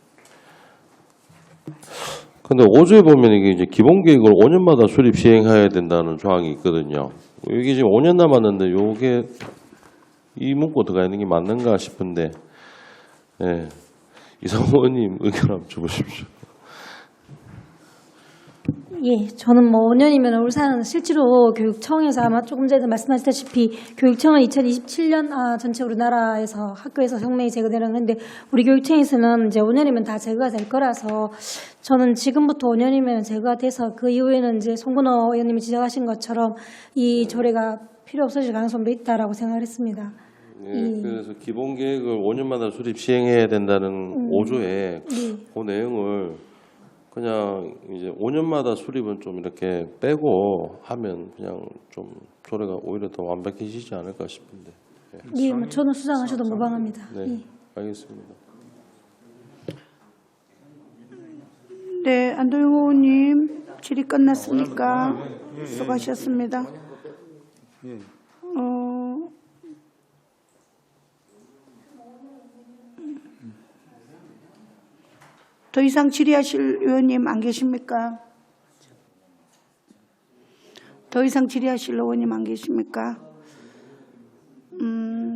근데 5조에 보면 이게 이제 기본 계획을 5년마다 수립 시행해야 된다는 조항이 있거든요. 이게 지금 5년 남았는데 요게 이 문구 들어가 있는 게 맞는가 싶은데, 예. 이상호 의원님 의견 한번 줘보십시오. 예, 저는 뭐 5년이면 울산은 실제로 교육청에서 아마 조금 전에 말씀하셨다시피 교육청은 2027년 전체 우리나라에서 학교에서 성명이 제거되는 건데 우리 교육청에서는 이제 5년이면 다 제거가 될 거라서 저는 지금부터 5년이면 제거가 돼서 그 이후에는 이제 송근호 의원님이 지적하신 것처럼 이 조례가 필요 없어질 가능성도 있다라고 생각을 했습니다. 예, 그래서 기본 계획을 5년마다 수립 시행해야 된다는 5조에 그 내용을 그냥 이제 5년마다 수립은 좀 이렇게 빼고 하면 그냥 좀 조례가 오히려 더 완벽해지지 않을까 싶은데. 예, 뭐 저는 수정하셔도 무방합니다. 네, 예. 알겠습니다. 네, 안도영 의원님 질의 끝났습니까? 수고하셨습니다. 더 이상 질의하실 의원님 안 계십니까? 더 이상 질의하실 의원님 안 계십니까?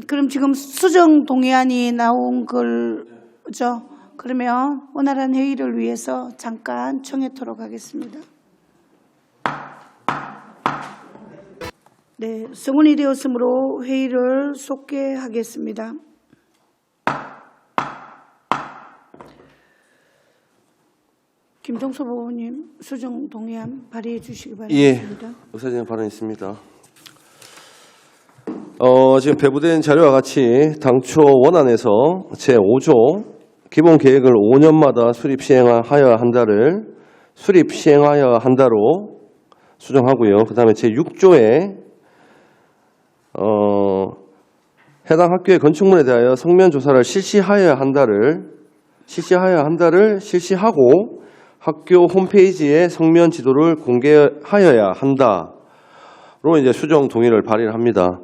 그럼 지금 수정 동의안이 나온 걸죠? 그러면 원활한 회의를 위해서 잠깐 청해토록 하겠습니다. 네, 성원이 되었으므로 회의를 속개하겠습니다. 김종섭 의원님 수정 동의안 발의해 주시기 예. 바라겠습니다. 의사진행 발언 있습니다. 지금 배부된 자료와 같이 당초 원안에서 제5조 기본 계획을 5년마다 수립 시행하여야 한다로 수정하고요. 그다음에 제6조에 해당 학교의 건축물에 대하여 성면 조사를 실시하여야 한다를 실시하고 학교 홈페이지에 성면 지도를 공개하여야 한다로 이제 수정 동의를 발의를 합니다.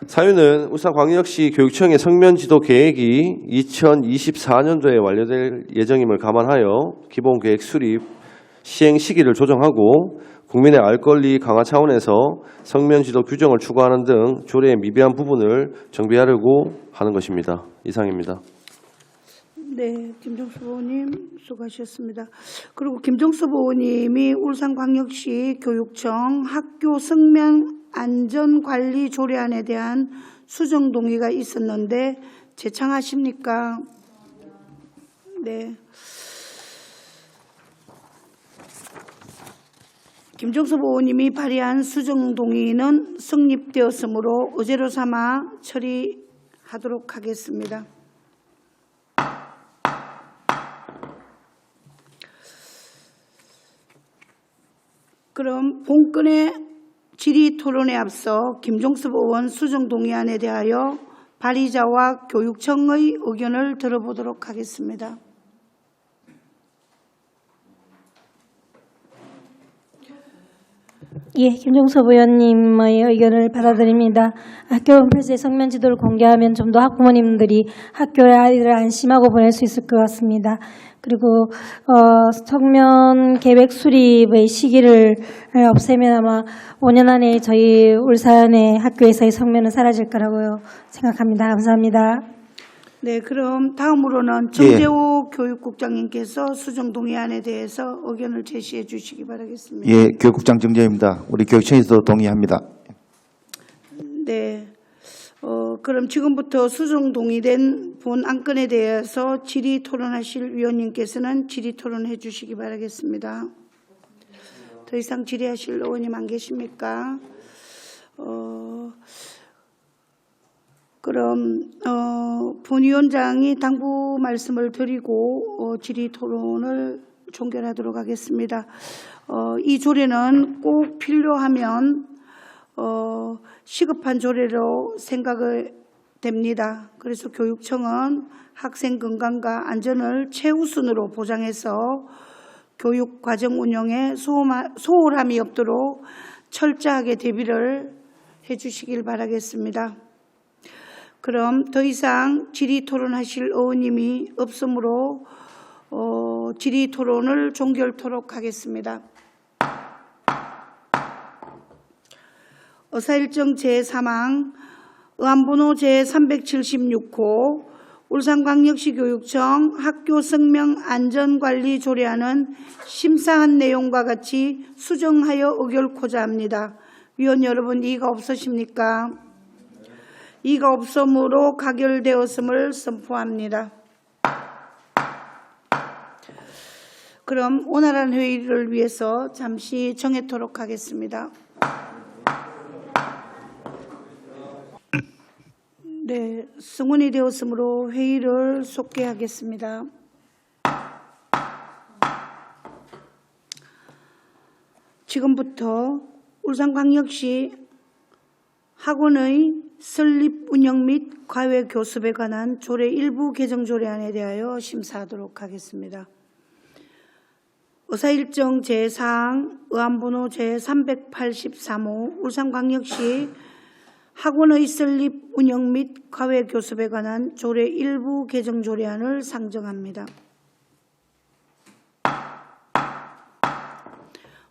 사유는 울산광역시 교육청의 성면 지도 계획이 2024년도에 완료될 예정임을 감안하여 기본 계획 수립 시행 시기를 조정하고 국민의 알 권리 강화 차원에서 성면 지도 규정을 추구하는 등 조례의 미비한 부분을 정비하려고 하는 것입니다. 이상입니다. 네, 김종섭 의원님 수고하셨습니다. 그리고 김종섭 의원님이 울산광역시 교육청 학교 성면 안전관리 조례안에 대한 수정 동의가 있었는데 제창하십니까? 네. 김종섭 의원님이 발의한 수정 동의는 성립되었으므로 의제로 삼아 처리하도록 하겠습니다. 그럼 본건의 질의 토론에 앞서 김종섭 의원 수정 동의안에 대하여 발의자와 교육청의 의견을 들어보도록 하겠습니다. 예, 김종섭 의원님의 의견을 받아들입니다. 학교 홈페이지에 성면 지도를 공개하면 좀 더 학부모님들이 학교에 아이들을 안심하고 보낼 수 있을 것 같습니다. 그리고 성면 계획 수립의 시기를 없애면 아마 5년 안에 저희 울산의 학교에서의 성면은 사라질 거라고 생각합니다. 감사합니다. 네, 그럼 다음으로는 정재호 교육국장님께서 수정 동의안에 대해서 의견을 제시해 주시기 바라겠습니다. 예, 교육국장 정재입니다. 우리 교육청에서도 동의합니다. 네, 그럼 지금부터 수정 동의된 본 안건에 대해서 질의 토론하실 위원님께서는 질의 토론해 주시기 바라겠습니다. 더 이상 질의하실 의원님 안 계십니까? 그럼 본위원장이 당부 말씀을 드리고 질의 토론을 종결하도록 하겠습니다. 이 조례는 꼭 필요하면 시급한 조례로 생각을 됩니다. 그래서 교육청은 학생 건강과 안전을 최우선으로 보장해서 교육 과정 운영에 소홀함이 없도록 철저하게 대비를 해주시길 바라겠습니다. 그럼 더 이상 질의 토론하실 의원님이 없으므로 질의 토론을 종결토록 하겠습니다. 의사일정 제3항 의안번호 제376호 울산광역시 교육청 학교 성명 안전관리 조례안은 심사한 내용과 같이 수정하여 의결코자 합니다. 위원 여러분, 이의가 없으십니까? 이의가 없으므로 가결되었음을 선포합니다. 그럼 원활한 회의를 위해서 잠시 정해토록 하겠습니다. 네, 승원이 되었으므로 회의를 속개하겠습니다. 지금부터 울산광역시 학원의 설립 운영 및 과외 교습에 관한 조례 일부 개정 조례안에 대하여 심사하도록 하겠습니다. 의사일정 제4항 의안번호 제383호 울산광역시 학원의 설립 운영 및 과외 교습에 관한 조례 일부 개정 조례안을 상정합니다.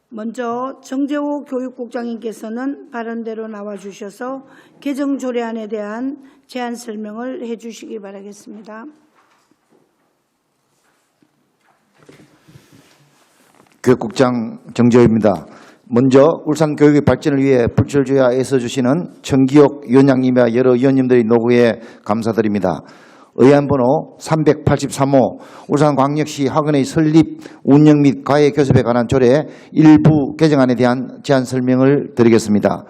먼저 정재호 교육국장님께서는 발언대로 나와주셔서 개정 조례안에 대한 제안 설명을 해주시기 바라겠습니다. 교육국장 정재호입니다. 먼저 울산교육의 발전을 위해 불철주야 애써주시는 정기혁 위원장님과 여러 위원님들의 노고에 감사드립니다. 의안번호 383호 울산광역시 학원의 설립, 운영 및 과외 교습에 관한 조례 일부 개정안에 대한 제안 설명을 드리겠습니다.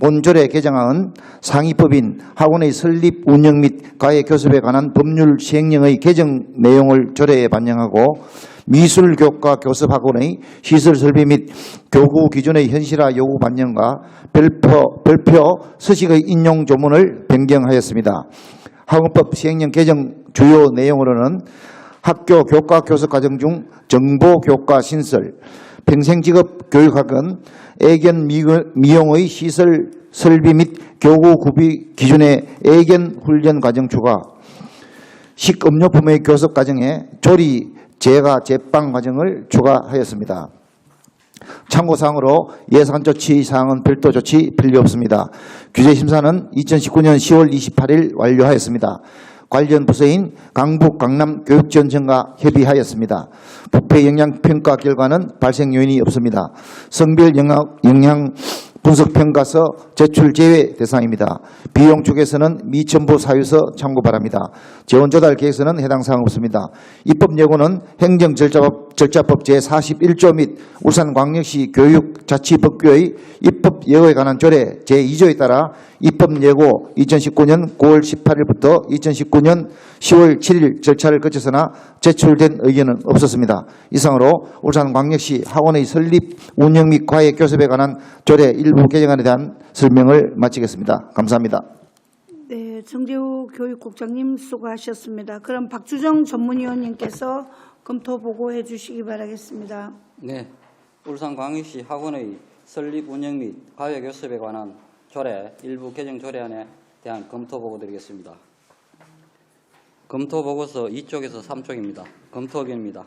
본 조례 개정안은 상위법인 학원의 설립, 운영 및 과외 교습에 관한 법률 시행령의 개정 내용을 조례에 반영하고 미술교과 교습학원의 시설 설비 및 교구 기준의 현실화 요구 반영과 별표 서식의 인용 조문을 변경하였습니다. 학원법 시행령 개정 주요 내용으로는 학교 교과 교습 과정 중 정보 교과 신설, 평생직업 교육학원, 애견 미용의 시설 설비 및 교구 구비 기준의 애견 훈련 과정 추가, 식음료품의 교습 과정에 조리, 제과, 제빵 과정을 추가하였습니다. 참고사항으로 예산 조치 사항은 별도 조치 필요 없습니다. 규제 심사는 2019년 10월 28일 완료하였습니다. 관련 부서인 강북, 강남 교육지원청과 협의하였습니다. 부패 영향 평가 결과는 발생 요인이 없습니다. 성별 영향 분석 평가서 제출 제외 대상입니다. 비용 쪽에서는 미첨부 사유서 참고 바랍니다. 재원 조달 계획서는 해당 사항 없습니다. 입법 예고는 행정절차법 제41조 및 울산광역시 교육자치법규의 입법 예고에 관한 조례 제2조에 따라 입법 예고 2019년 9월 18일부터 2019년 10월 7일 절차를 거쳐서나 제출된 의견은 없었습니다. 이상으로 울산광역시 학원의 설립, 운영 및 과외 교습에 관한 조례 일부 개정안에 대한 설명을 마치겠습니다. 감사합니다. 네, 정재우 교육국장님 수고하셨습니다. 그럼 박주정 전문위원님께서 검토 보고해 주시기 바라겠습니다. 네, 울산광역시 학원의 설립, 운영 및 과외 교습에 관한 조례 일부 개정 조례안에 대한 검토 보고 드리겠습니다. 검토 보고서 2쪽에서 3쪽입니다. 검토 의견입니다.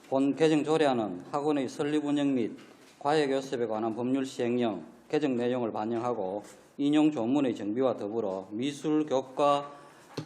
본 개정 조례안은 학원의 설립, 운영 및 과외 교습에 관한 법률 시행령 개정 내용을 반영하고 인용 조문의 정비와 더불어 미술교과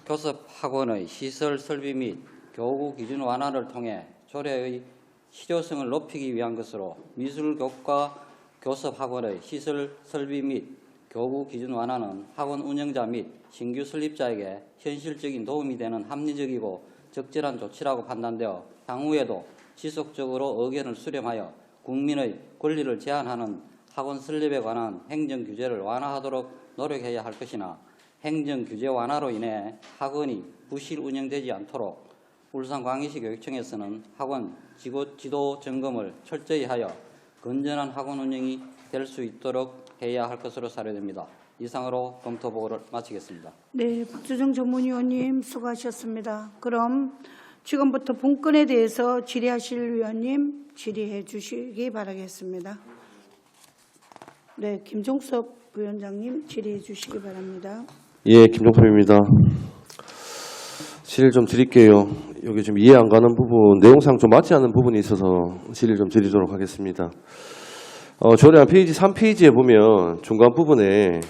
교습학원의 시설 설비 및 교구 기준 완화를 통해 조례의 실효성을 높이기 위한 것으로 미술교과 교습학원의 시설 설비 및 교구 기준 완화는 학원 운영자 및 신규 설립자에게 현실적인 도움이 되는 합리적이고 적절한 조치라고 판단되어 향후에도 지속적으로 의견을 수렴하여 국민의 권리를 제한하는 학원 설립에 관한 행정 규제를 완화하도록 노력해야 할 것이나 행정 규제 완화로 인해 학원이 부실 운영되지 않도록 울산광역시 교육청에서는 학원 지도 점검을 철저히 하여 건전한 학원 운영이 될 수 있도록 해야 할 것으로 사료됩니다. 이상으로 검토 보고를 마치겠습니다. 네, 박주정 전문위원님 수고하셨습니다. 그럼 지금부터 본건에 대해서 질의하실 위원님 질의해 주시기 바라겠습니다. 네, 김종석 부위원장님 질의해 주시기 바랍니다. 예, 김종섭입니다. 질의 좀 드릴게요. 여기 좀 이해 안 가는 부분, 내용상 좀 맞지 않는 부분이 있어서 질의 좀 드리도록 하겠습니다. 조례안 페이지 3페이지에 보면 중간 부분에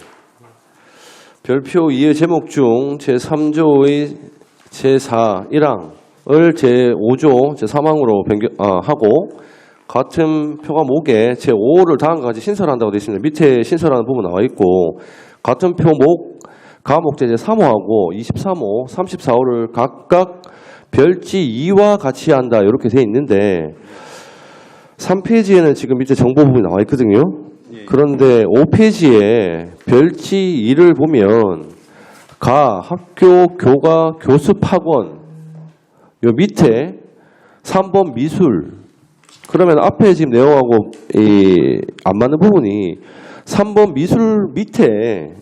별표 2의 제목 중 제3조의 제4 1항을 제5조 제3항으로 하고 같은 표가 목에 제5호를 다음과 같이 신설한다고 되어 있습니다. 밑에 신설하는 부분 나와 있고 같은 표목 가목 제3호하고 23호, 34호를 각각 별지 2와 같이 한다 이렇게 되어 있는데 3페이지에는 지금 밑에 정보 부분이 나와 있거든요. 그런데 5페이지에 별지 2를 보면 학교, 교과, 교습학원 요 밑에 3번 미술 그러면 앞에 지금 내용하고 안 맞는 부분이 3번 미술 밑에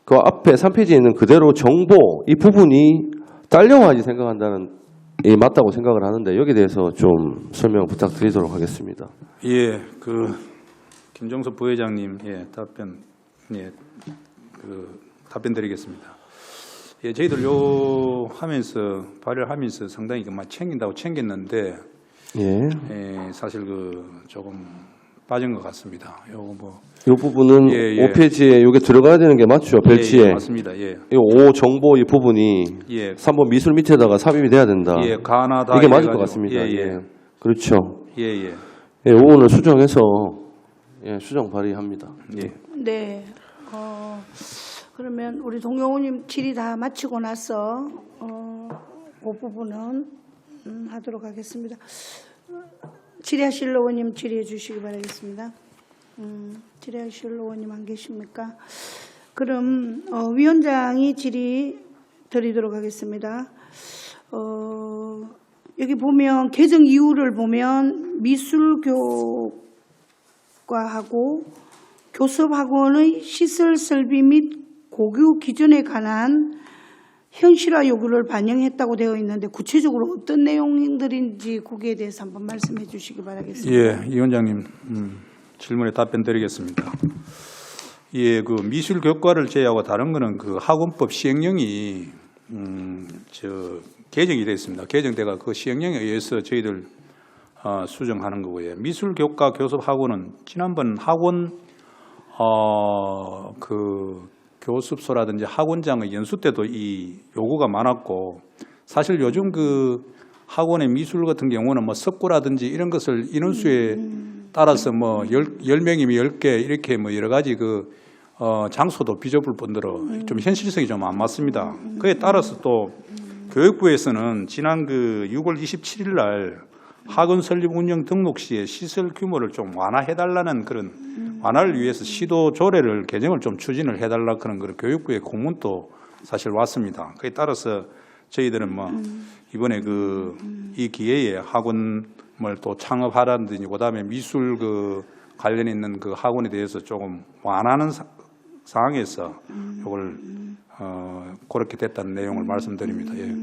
그 앞에 3페이지에 있는 그대로 정보 이 부분이 딸려와야지 생각한다는 맞다고 생각을 하는데 여기에 대해서 좀 설명 부탁드리도록 하겠습니다. 예, 김종석 부회장님 답변 드리겠습니다. 예, 저희들 발의하면서 상당히 챙긴다고 챙겼는데 사실 조금 빠진 것 같습니다. 이 부분은 5페이지에 이게 들어가야 되는 게 맞죠? 별지에. 예, 맞습니다. 예. 이 5 정보 이 부분이 3번 미술 밑에다가 삽입이 돼야 된다. 예, 가나다 이게 맞을 것 같습니다. 그렇죠. 이 부분을 수정해서 수정 발의합니다. 예. 네. 그러면 우리 동영호님 질의 다 마치고 나서 그 부분은 하도록 하겠습니다. 질의하실 의원님 질의해 주시기 바라겠습니다. 질의하실 의원님 안 계십니까? 그럼 위원장이 질의 드리도록 하겠습니다. 여기 보면 개정 이유를 보면 미술교과하고 교섭학원의 시설 설비 및 고교 기준에 관한 현실화 요구를 반영했다고 되어 있는데 구체적으로 어떤 내용들인지 거기에 대해서 한번 말씀해 주시기 바라겠습니다. 예, 이 위원장님 질문에 답변 드리겠습니다. 예, 그 미술 교과를 제외하고 다른 거는 그 학원법 시행령이 개정이 되어 있습니다. 개정돼가 그 시행령에 의해서 저희들 수정하는 거고요. 미술 교과 교섭 학원은 지난번 학원 그 교습소라든지 학원장의 연수 때도 이 요구가 많았고, 사실 요즘 그 학원의 미술 같은 경우는 뭐 석고라든지 이런 것을 인원수에 따라서 뭐 10명이면 10개 이렇게 뭐 여러 가지 그 장소도 비좁을 뿐더러 좀 현실성이 좀 안 맞습니다. 그에 따라서 또 교육부에서는 지난 그 6월 27일 날 학원 설립 운영 등록 시에 시설 규모를 좀 완화해달라는 그런 완화를 위해서 시도 조례를 개정을 좀 추진을 해달라 그런 그런 교육부의 공문도 사실 왔습니다. 그에 따라서 저희들은 뭐 이번에 그 이 기회에 학원을 또 창업하라든지 그다음에 미술 그 관련 있는 그 학원에 대해서 조금 완화하는 상황에서 이걸 그렇게 됐다는 내용을 말씀드립니다. 예.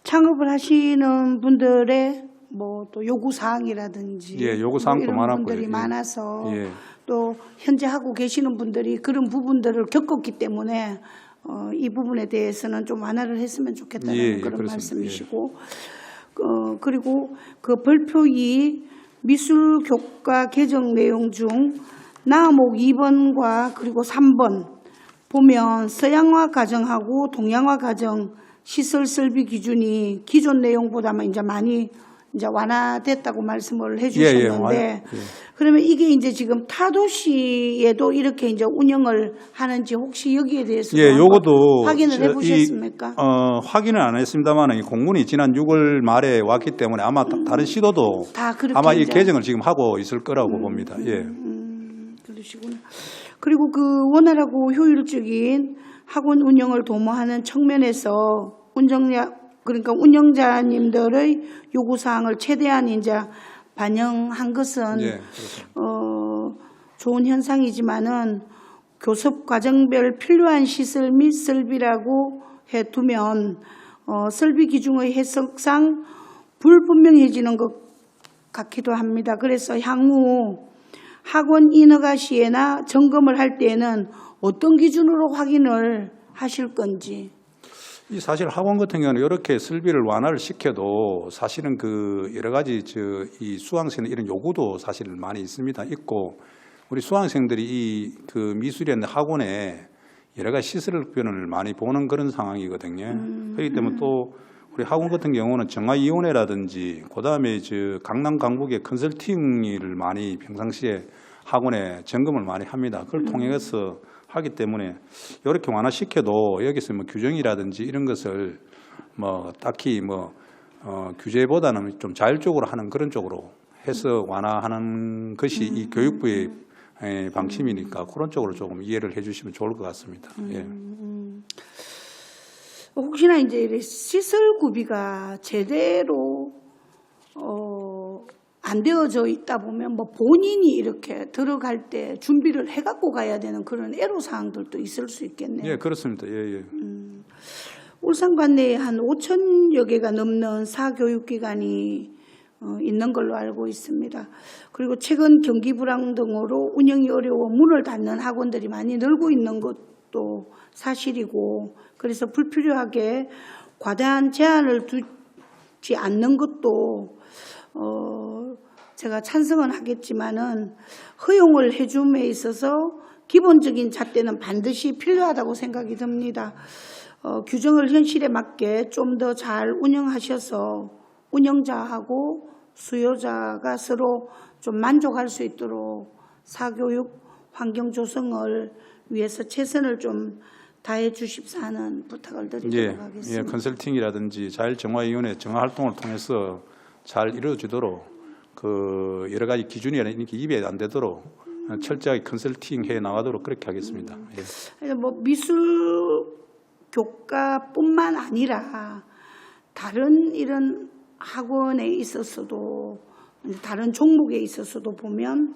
창업을 하시는 분들의 뭐 또 요구 사항이라든지 예, 요구 사항도 이런 많았고요. 분들이 예. 많아서 예. 또 현재 하고 계시는 분들이 그런 부분들을 겪었기 때문에 이 부분에 대해서는 좀 완화를 했으면 좋겠다는 예, 그런 그렇습니다. 말씀이시고 그리고 그 발표 2 미술 교과 개정 내용 중 나목 2번과 그리고 3번 보면 서양화 가정하고 동양화 가정 시설 설비 기준이 기존 내용보다는 이제 많이 이제 완화됐다고 말씀을 해주셨는데 그러면 이게 이제 지금 타도시에도 이렇게 이제 운영을 하는지 혹시 여기에 대해서 요것도 확인을 해보셨습니까? 확인은 안 했습니다만 이 공문이 지난 6월 말에 왔기 때문에 아마 다른 시도도 다 그렇게 아마 이 이제 개정을 지금 하고 있을 거라고 봅니다. 예. 그러시구나. 그리고 그 원활하고 효율적인 학원 운영을 도모하는 측면에서 그러니까 운영자님들의 요구 사항을 최대한 이제 반영한 것은 예, 좋은 현상이지만은 교섭 과정별 필요한 시설 및 설비라고 해두면 설비 기준의 해석상 불분명해지는 것 같기도 합니다. 그래서 향후 학원 인허가 시에나 점검을 할 때에는 어떤 기준으로 확인을 하실 건지. 이 사실 학원 같은 경우는 이렇게 설비를 완화를 시켜도 사실은 그 여러 가지 이 수강생 이런 요구도 사실 많이 있고 우리 수강생들이 이 그 미술이나 학원에 여러 가지 시설변을 많이 보는 그런 상황이거든요. 그렇기 때문에 또 우리 학원 같은 경우는 정화위원회라든지 그다음에 강남 강북의 컨설팅을 많이 평상시에 학원에 점검을 많이 합니다. 그걸 통해서 하기 때문에 이렇게 완화시켜도 여기서 뭐 규정이라든지 이런 것을 뭐 딱히 뭐 규제보다는 좀 자율적으로 하는 그런 쪽으로 해서 완화하는 것이 이 교육부의 방침이니까 그런 쪽으로 조금 이해를 해주시면 좋을 것 같습니다. 예. 혹시나 이제 시설 구비가 제대로 안 되어져 있다 보면 뭐 본인이 이렇게 들어갈 때 준비를 해갖고 가야 되는 그런 애로사항들도 있을 수 있겠네요. 예, 그렇습니다. 예. 울산 관내에 한 5천여 개가 넘는 사교육기관이 있는 걸로 알고 있습니다. 그리고 최근 경기 불황 등으로 운영이 어려워 문을 닫는 학원들이 많이 늘고 있는 것도 사실이고, 그래서 불필요하게 과다한 제한을 두지 않는 것도 제가 찬성은 하겠지만은 허용을 해줌에 있어서 기본적인 잣대는 반드시 필요하다고 생각이 듭니다. 규정을 현실에 맞게 좀 더 잘 운영하셔서 운영자하고 수요자가 서로 좀 만족할 수 있도록 사교육 환경 조성을 위해서 최선을 좀 다해 주십사 하는 부탁을 드리도록 예, 하겠습니다. 컨설팅이라든지 자율정화위원회 정화 활동을 통해서 잘 이루어지도록 그 여러 가지 기준이 이렇게 입에 안 되도록 철저하게 컨설팅 해 나가도록 그렇게 하겠습니다. 예. 그래서 뭐 미술 교과뿐만 아니라 다른 이런 학원에 있어서도 다른 종목에 있어서도 보면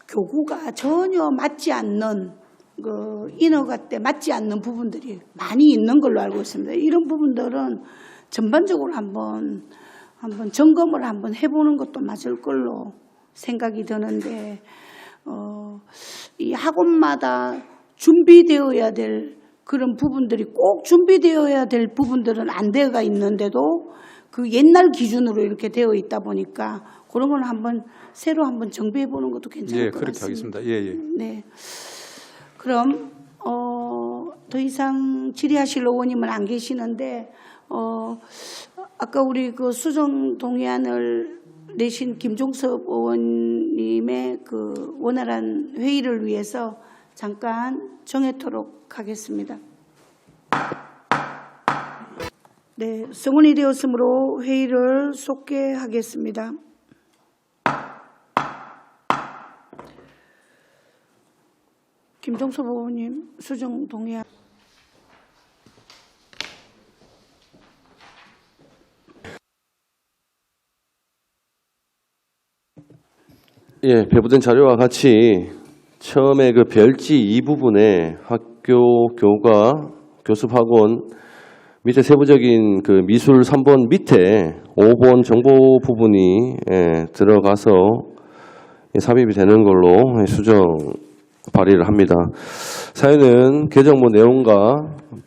교구가 전혀 맞지 않는 그 인허가 때 맞지 않는 부분들이 많이 있는 걸로 알고 있습니다. 이런 부분들은 전반적으로 한번 점검을 한번 해보는 것도 맞을 걸로 생각이 드는데 이 학원마다 준비되어야 될 그런 부분들이 꼭 준비되어야 될 부분들은 안 되어가 있는데도 그 옛날 기준으로 이렇게 되어 있다 보니까 그런 걸 한번 새로 한번 정비해 보는 것도 괜찮을 것 그렇게 같습니다. 하겠습니다. 예, 예. 네. 그럼 더 이상 질의하실 의원님은 안 계시는데 아까 우리 그 수정 동의안을 내신 김종섭 의원님의 그 원활한 회의를 위해서 잠깐 정해토록 하겠습니다. 네, 성원이 되었으므로 회의를 속개하겠습니다. 김종섭 의원님, 수정 동의안. 예, 배부된 자료와 같이 처음에 그 별지 2부분에 학교 교과 교습학원 밑에 세부적인 그 미술 3번 밑에 5번 정보 부분이 들어가서 삽입이 되는 걸로 수정 발의를 합니다. 사유는 개정문 내용과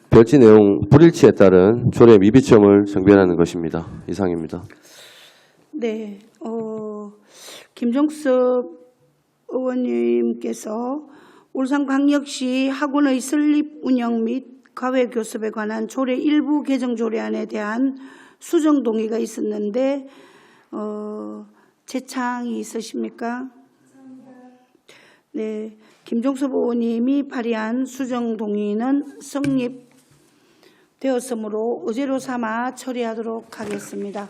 별지 내용 불일치에 따른 조례 미비점을 정비하는 것입니다. 이상입니다. 네, 김종섭 의원님께서 울산광역시 학원의 설립 운영 및 과외 교습에 관한 조례 일부 개정 조례안에 대한 수정 동의가 있었는데 재창이 있으십니까? 네, 김종섭 의원님이 발의한 수정 동의는 성립되었으므로 의제로 삼아 처리하도록 하겠습니다.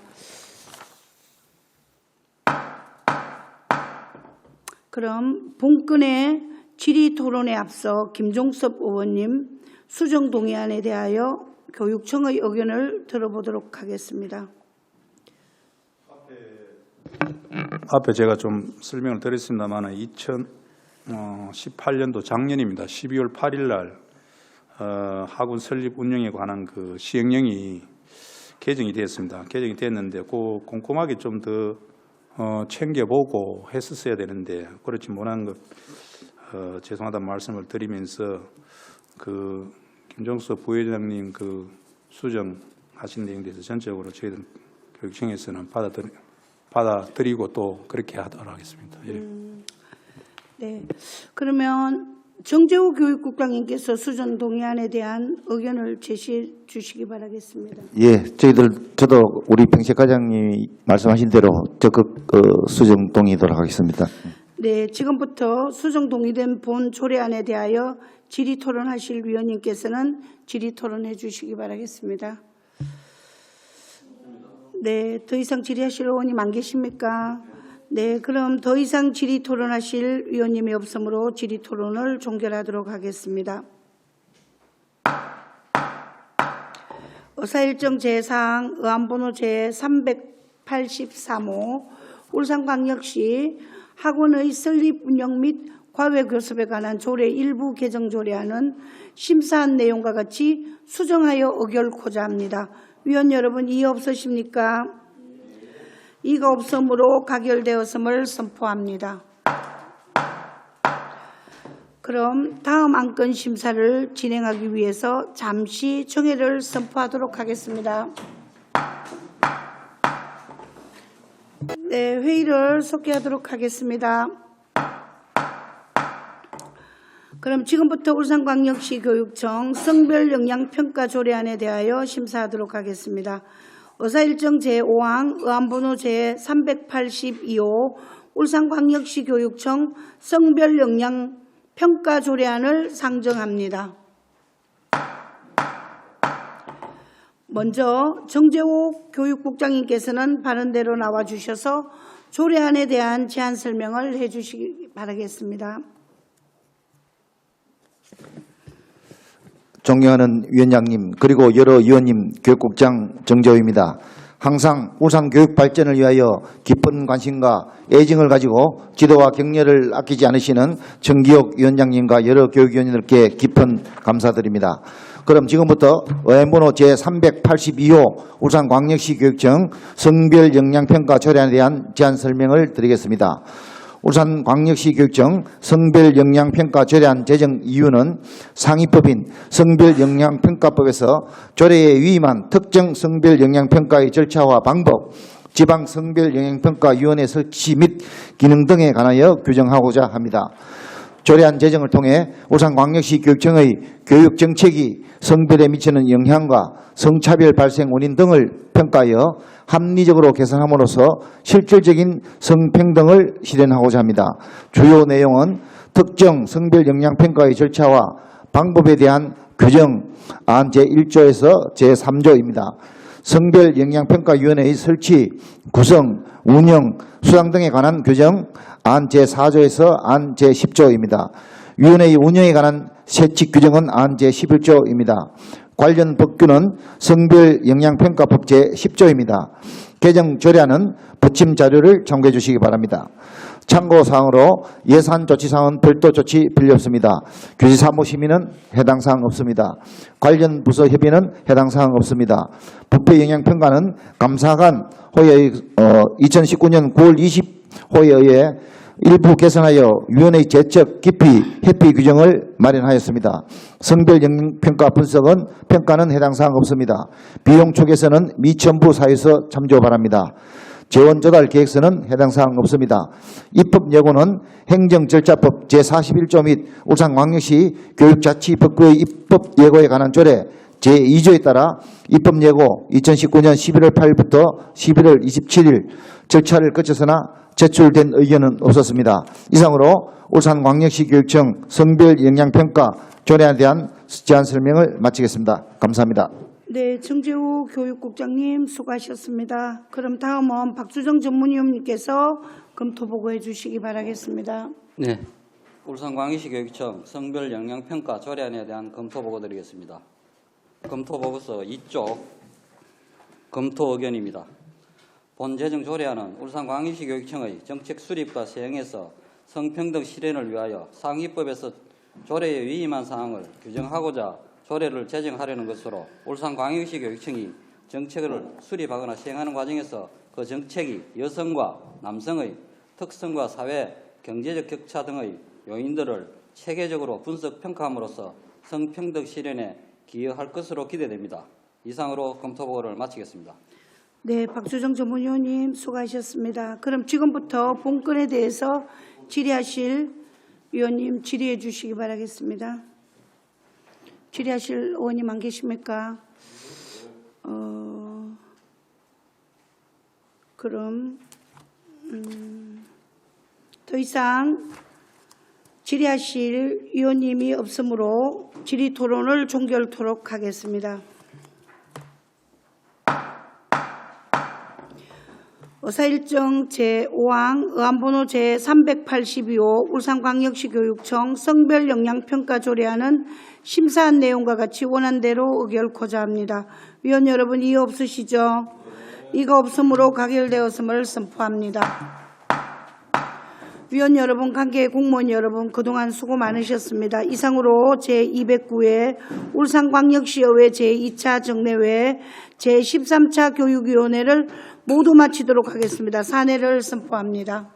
그럼 본건의 질의 토론에 앞서 김종섭 의원님 수정 동의안에 대하여 교육청의 의견을 들어보도록 하겠습니다. 앞에 제가 좀 설명을 드렸습니다만 2018년도 작년입니다. 12월 8일 날 학원 설립 운영에 관한 그 시행령이 개정이 되었습니다. 개정이 됐는데 그 꼼꼼하게 좀 더 챙겨보고 했었어야 되는데 그렇지 못한 것 죄송하다는 말씀을 드리면서 그 김종섭 부회장님 그 수정하신 내용에 대해서 전적으로 저희들 교육청에서는 받아들이고 또 그렇게 하도록 하겠습니다. 예. 네, 그러면 정재호 교육국장님께서 수정 동의안에 대한 의견을 제시해 주시기 바라겠습니다. 예, 저도 우리 평식 과장님이 말씀하신 대로 적극 수정 동의하도록 하겠습니다. 네, 지금부터 수정 동의된 본 조례안에 대하여 질의 토론하실 위원님께서는 질의 토론해 주시기 바라겠습니다. 네, 더 이상 질의하실 의원님 안 계십니까? 네, 그럼 더 이상 질의 토론하실 위원님이 없으므로 질의 토론을 종결하도록 하겠습니다. 의사일정 제4항 의안번호 제383호 울산광역시 학원의 설립 운영 및 과외 교습에 관한 조례 일부 개정 조례안은 심사한 내용과 같이 수정하여 의결코자 합니다. 위원 여러분 이의 없으십니까? 이가 없으므로 가결되었음을 선포합니다. 그럼 다음 안건 심사를 진행하기 위해서 잠시 정회를 선포하도록 하겠습니다. 네, 회의를 속개하도록 하겠습니다. 그럼 지금부터 울산광역시 교육청 성별 역량 평가 조례안에 대하여 심사하도록 하겠습니다. 의사일정 제5항 의안번호 제382호 울산광역시 교육청 성별 역량 평가 조례안을 상정합니다. 먼저 정재욱 교육국장님께서는 발언대로 나와주셔서 조례안에 대한 제안 설명을 해주시기 바라겠습니다. 존경하는 위원장님 그리고 여러 위원님, 교육국장 정재호입니다. 항상 울산 교육 발전을 위하여 깊은 관심과 애정을 가지고 지도와 격려를 아끼지 않으시는 정기욱 위원장님과 여러 교육위원님들께 깊은 감사드립니다. 그럼 지금부터 의안번호 제382호 울산광역시 교육청 성별 역량평가 조례안에 대한 제안 설명을 드리겠습니다. 울산광역시 교육청 성별 역량평가 조례안 제정 이유는 상위법인 성별역량평가법에서 조례에 위임한 특정 성별 역량평가의 절차와 방법, 지방 성별역량평가위원회 설치 및 기능 등에 관하여 규정하고자 합니다. 조례안 제정을 통해 울산광역시 교육청의 교육정책이 성별에 미치는 영향과 성차별 발생 원인 등을 평가하여 합리적으로 개선함으로써 실질적인 성평등을 실현하고자 합니다. 주요 내용은 특정 성별 역량평가의 절차와 방법에 대한 규정안 제1조에서 제3조입니다. 성별 역량평가위원회의 설치, 구성, 운영, 수당 등에 관한 규정 안 제4조에서 안 제10조입니다. 위원회의 운영에 관한 세칙 규정은 안 제11조입니다. 관련 법규는 성별역량평가법 제10조입니다. 개정 조례안은 부침 자료를 참고해 주시기 바랍니다. 참고사항으로 예산 조치사항은 별도 조치 필요 없습니다. 교지사무 심의는 해당 사항 없습니다. 관련 부서 협의는 해당 사항 없습니다. 부패 영향평가는 감사관 호의의 2019년 9월 20호에 의해 일부 개선하여 위원회의 제적, 깊이, 회피 규정을 마련하였습니다. 성별 영향평가 분석은 평가는 해당 사항 없습니다. 비용 초계서는 미천부 사유서 참조 바랍니다. 재원 조달 계획서는 해당 사항 없습니다. 입법 예고는 행정절차법 제41조 및 울산광역시 교육자치법규의 입법 예고에 관한 조례 제2조에 따라 입법 예고 2019년 11월 8일부터 11월 27일 절차를 거쳐서나 제출된 의견은 없었습니다. 이상으로 울산광역시 교육청 성별 역량평가 조례안에 대한 제안 설명을 마치겠습니다. 감사합니다. 네, 정재욱 교육국장님 수고하셨습니다. 그럼 다음은 박주정 전문위원님께서 검토 보고해 주시기 바라겠습니다. 네, 울산광역시 교육청 성별 역량평가 조례안에 대한 검토 보고 드리겠습니다. 검토 보고서 2쪽 검토 의견입니다. 본 제정 조례안은 울산광역시 교육청의 정책 수립과 시행에서 성평등 실현을 위하여 상위법에서 조례에 위임한 사항을 규정하고자 조례를 제정하려는 것으로 울산광역시 교육청이 정책을 수립하거나 시행하는 과정에서 그 정책이 여성과 남성의 특성과 사회, 경제적 격차 등의 요인들을 체계적으로 분석 평가함으로써 성평등 실현에 기여할 것으로 기대됩니다. 이상으로 검토 보고를 마치겠습니다. 네, 박주정 전문위원님 수고하셨습니다. 그럼 지금부터 본건에 대해서 질의하실 위원님 질의해 주시기 바라겠습니다. 질의하실 의원님 안 계십니까? 그럼 더 이상 질의하실 위원님이 없으므로 질의 토론을 종결토록 하겠습니다. 의사일정 제5항 의안번호 제382호 울산광역시 교육청 성별역량평가 조례안은 심사한 내용과 같이 원안대로 의결코자 합니다. 위원 여러분 이의 없으시죠? 이가 없으므로 가결되었음을 선포합니다. 위원 여러분, 관계 공무원 여러분 그동안 수고 많으셨습니다. 이상으로 제209회 울산광역시의회 제2차 정례회 제13차 교육위원회를 모두 마치도록 하겠습니다. 사내를 선포합니다.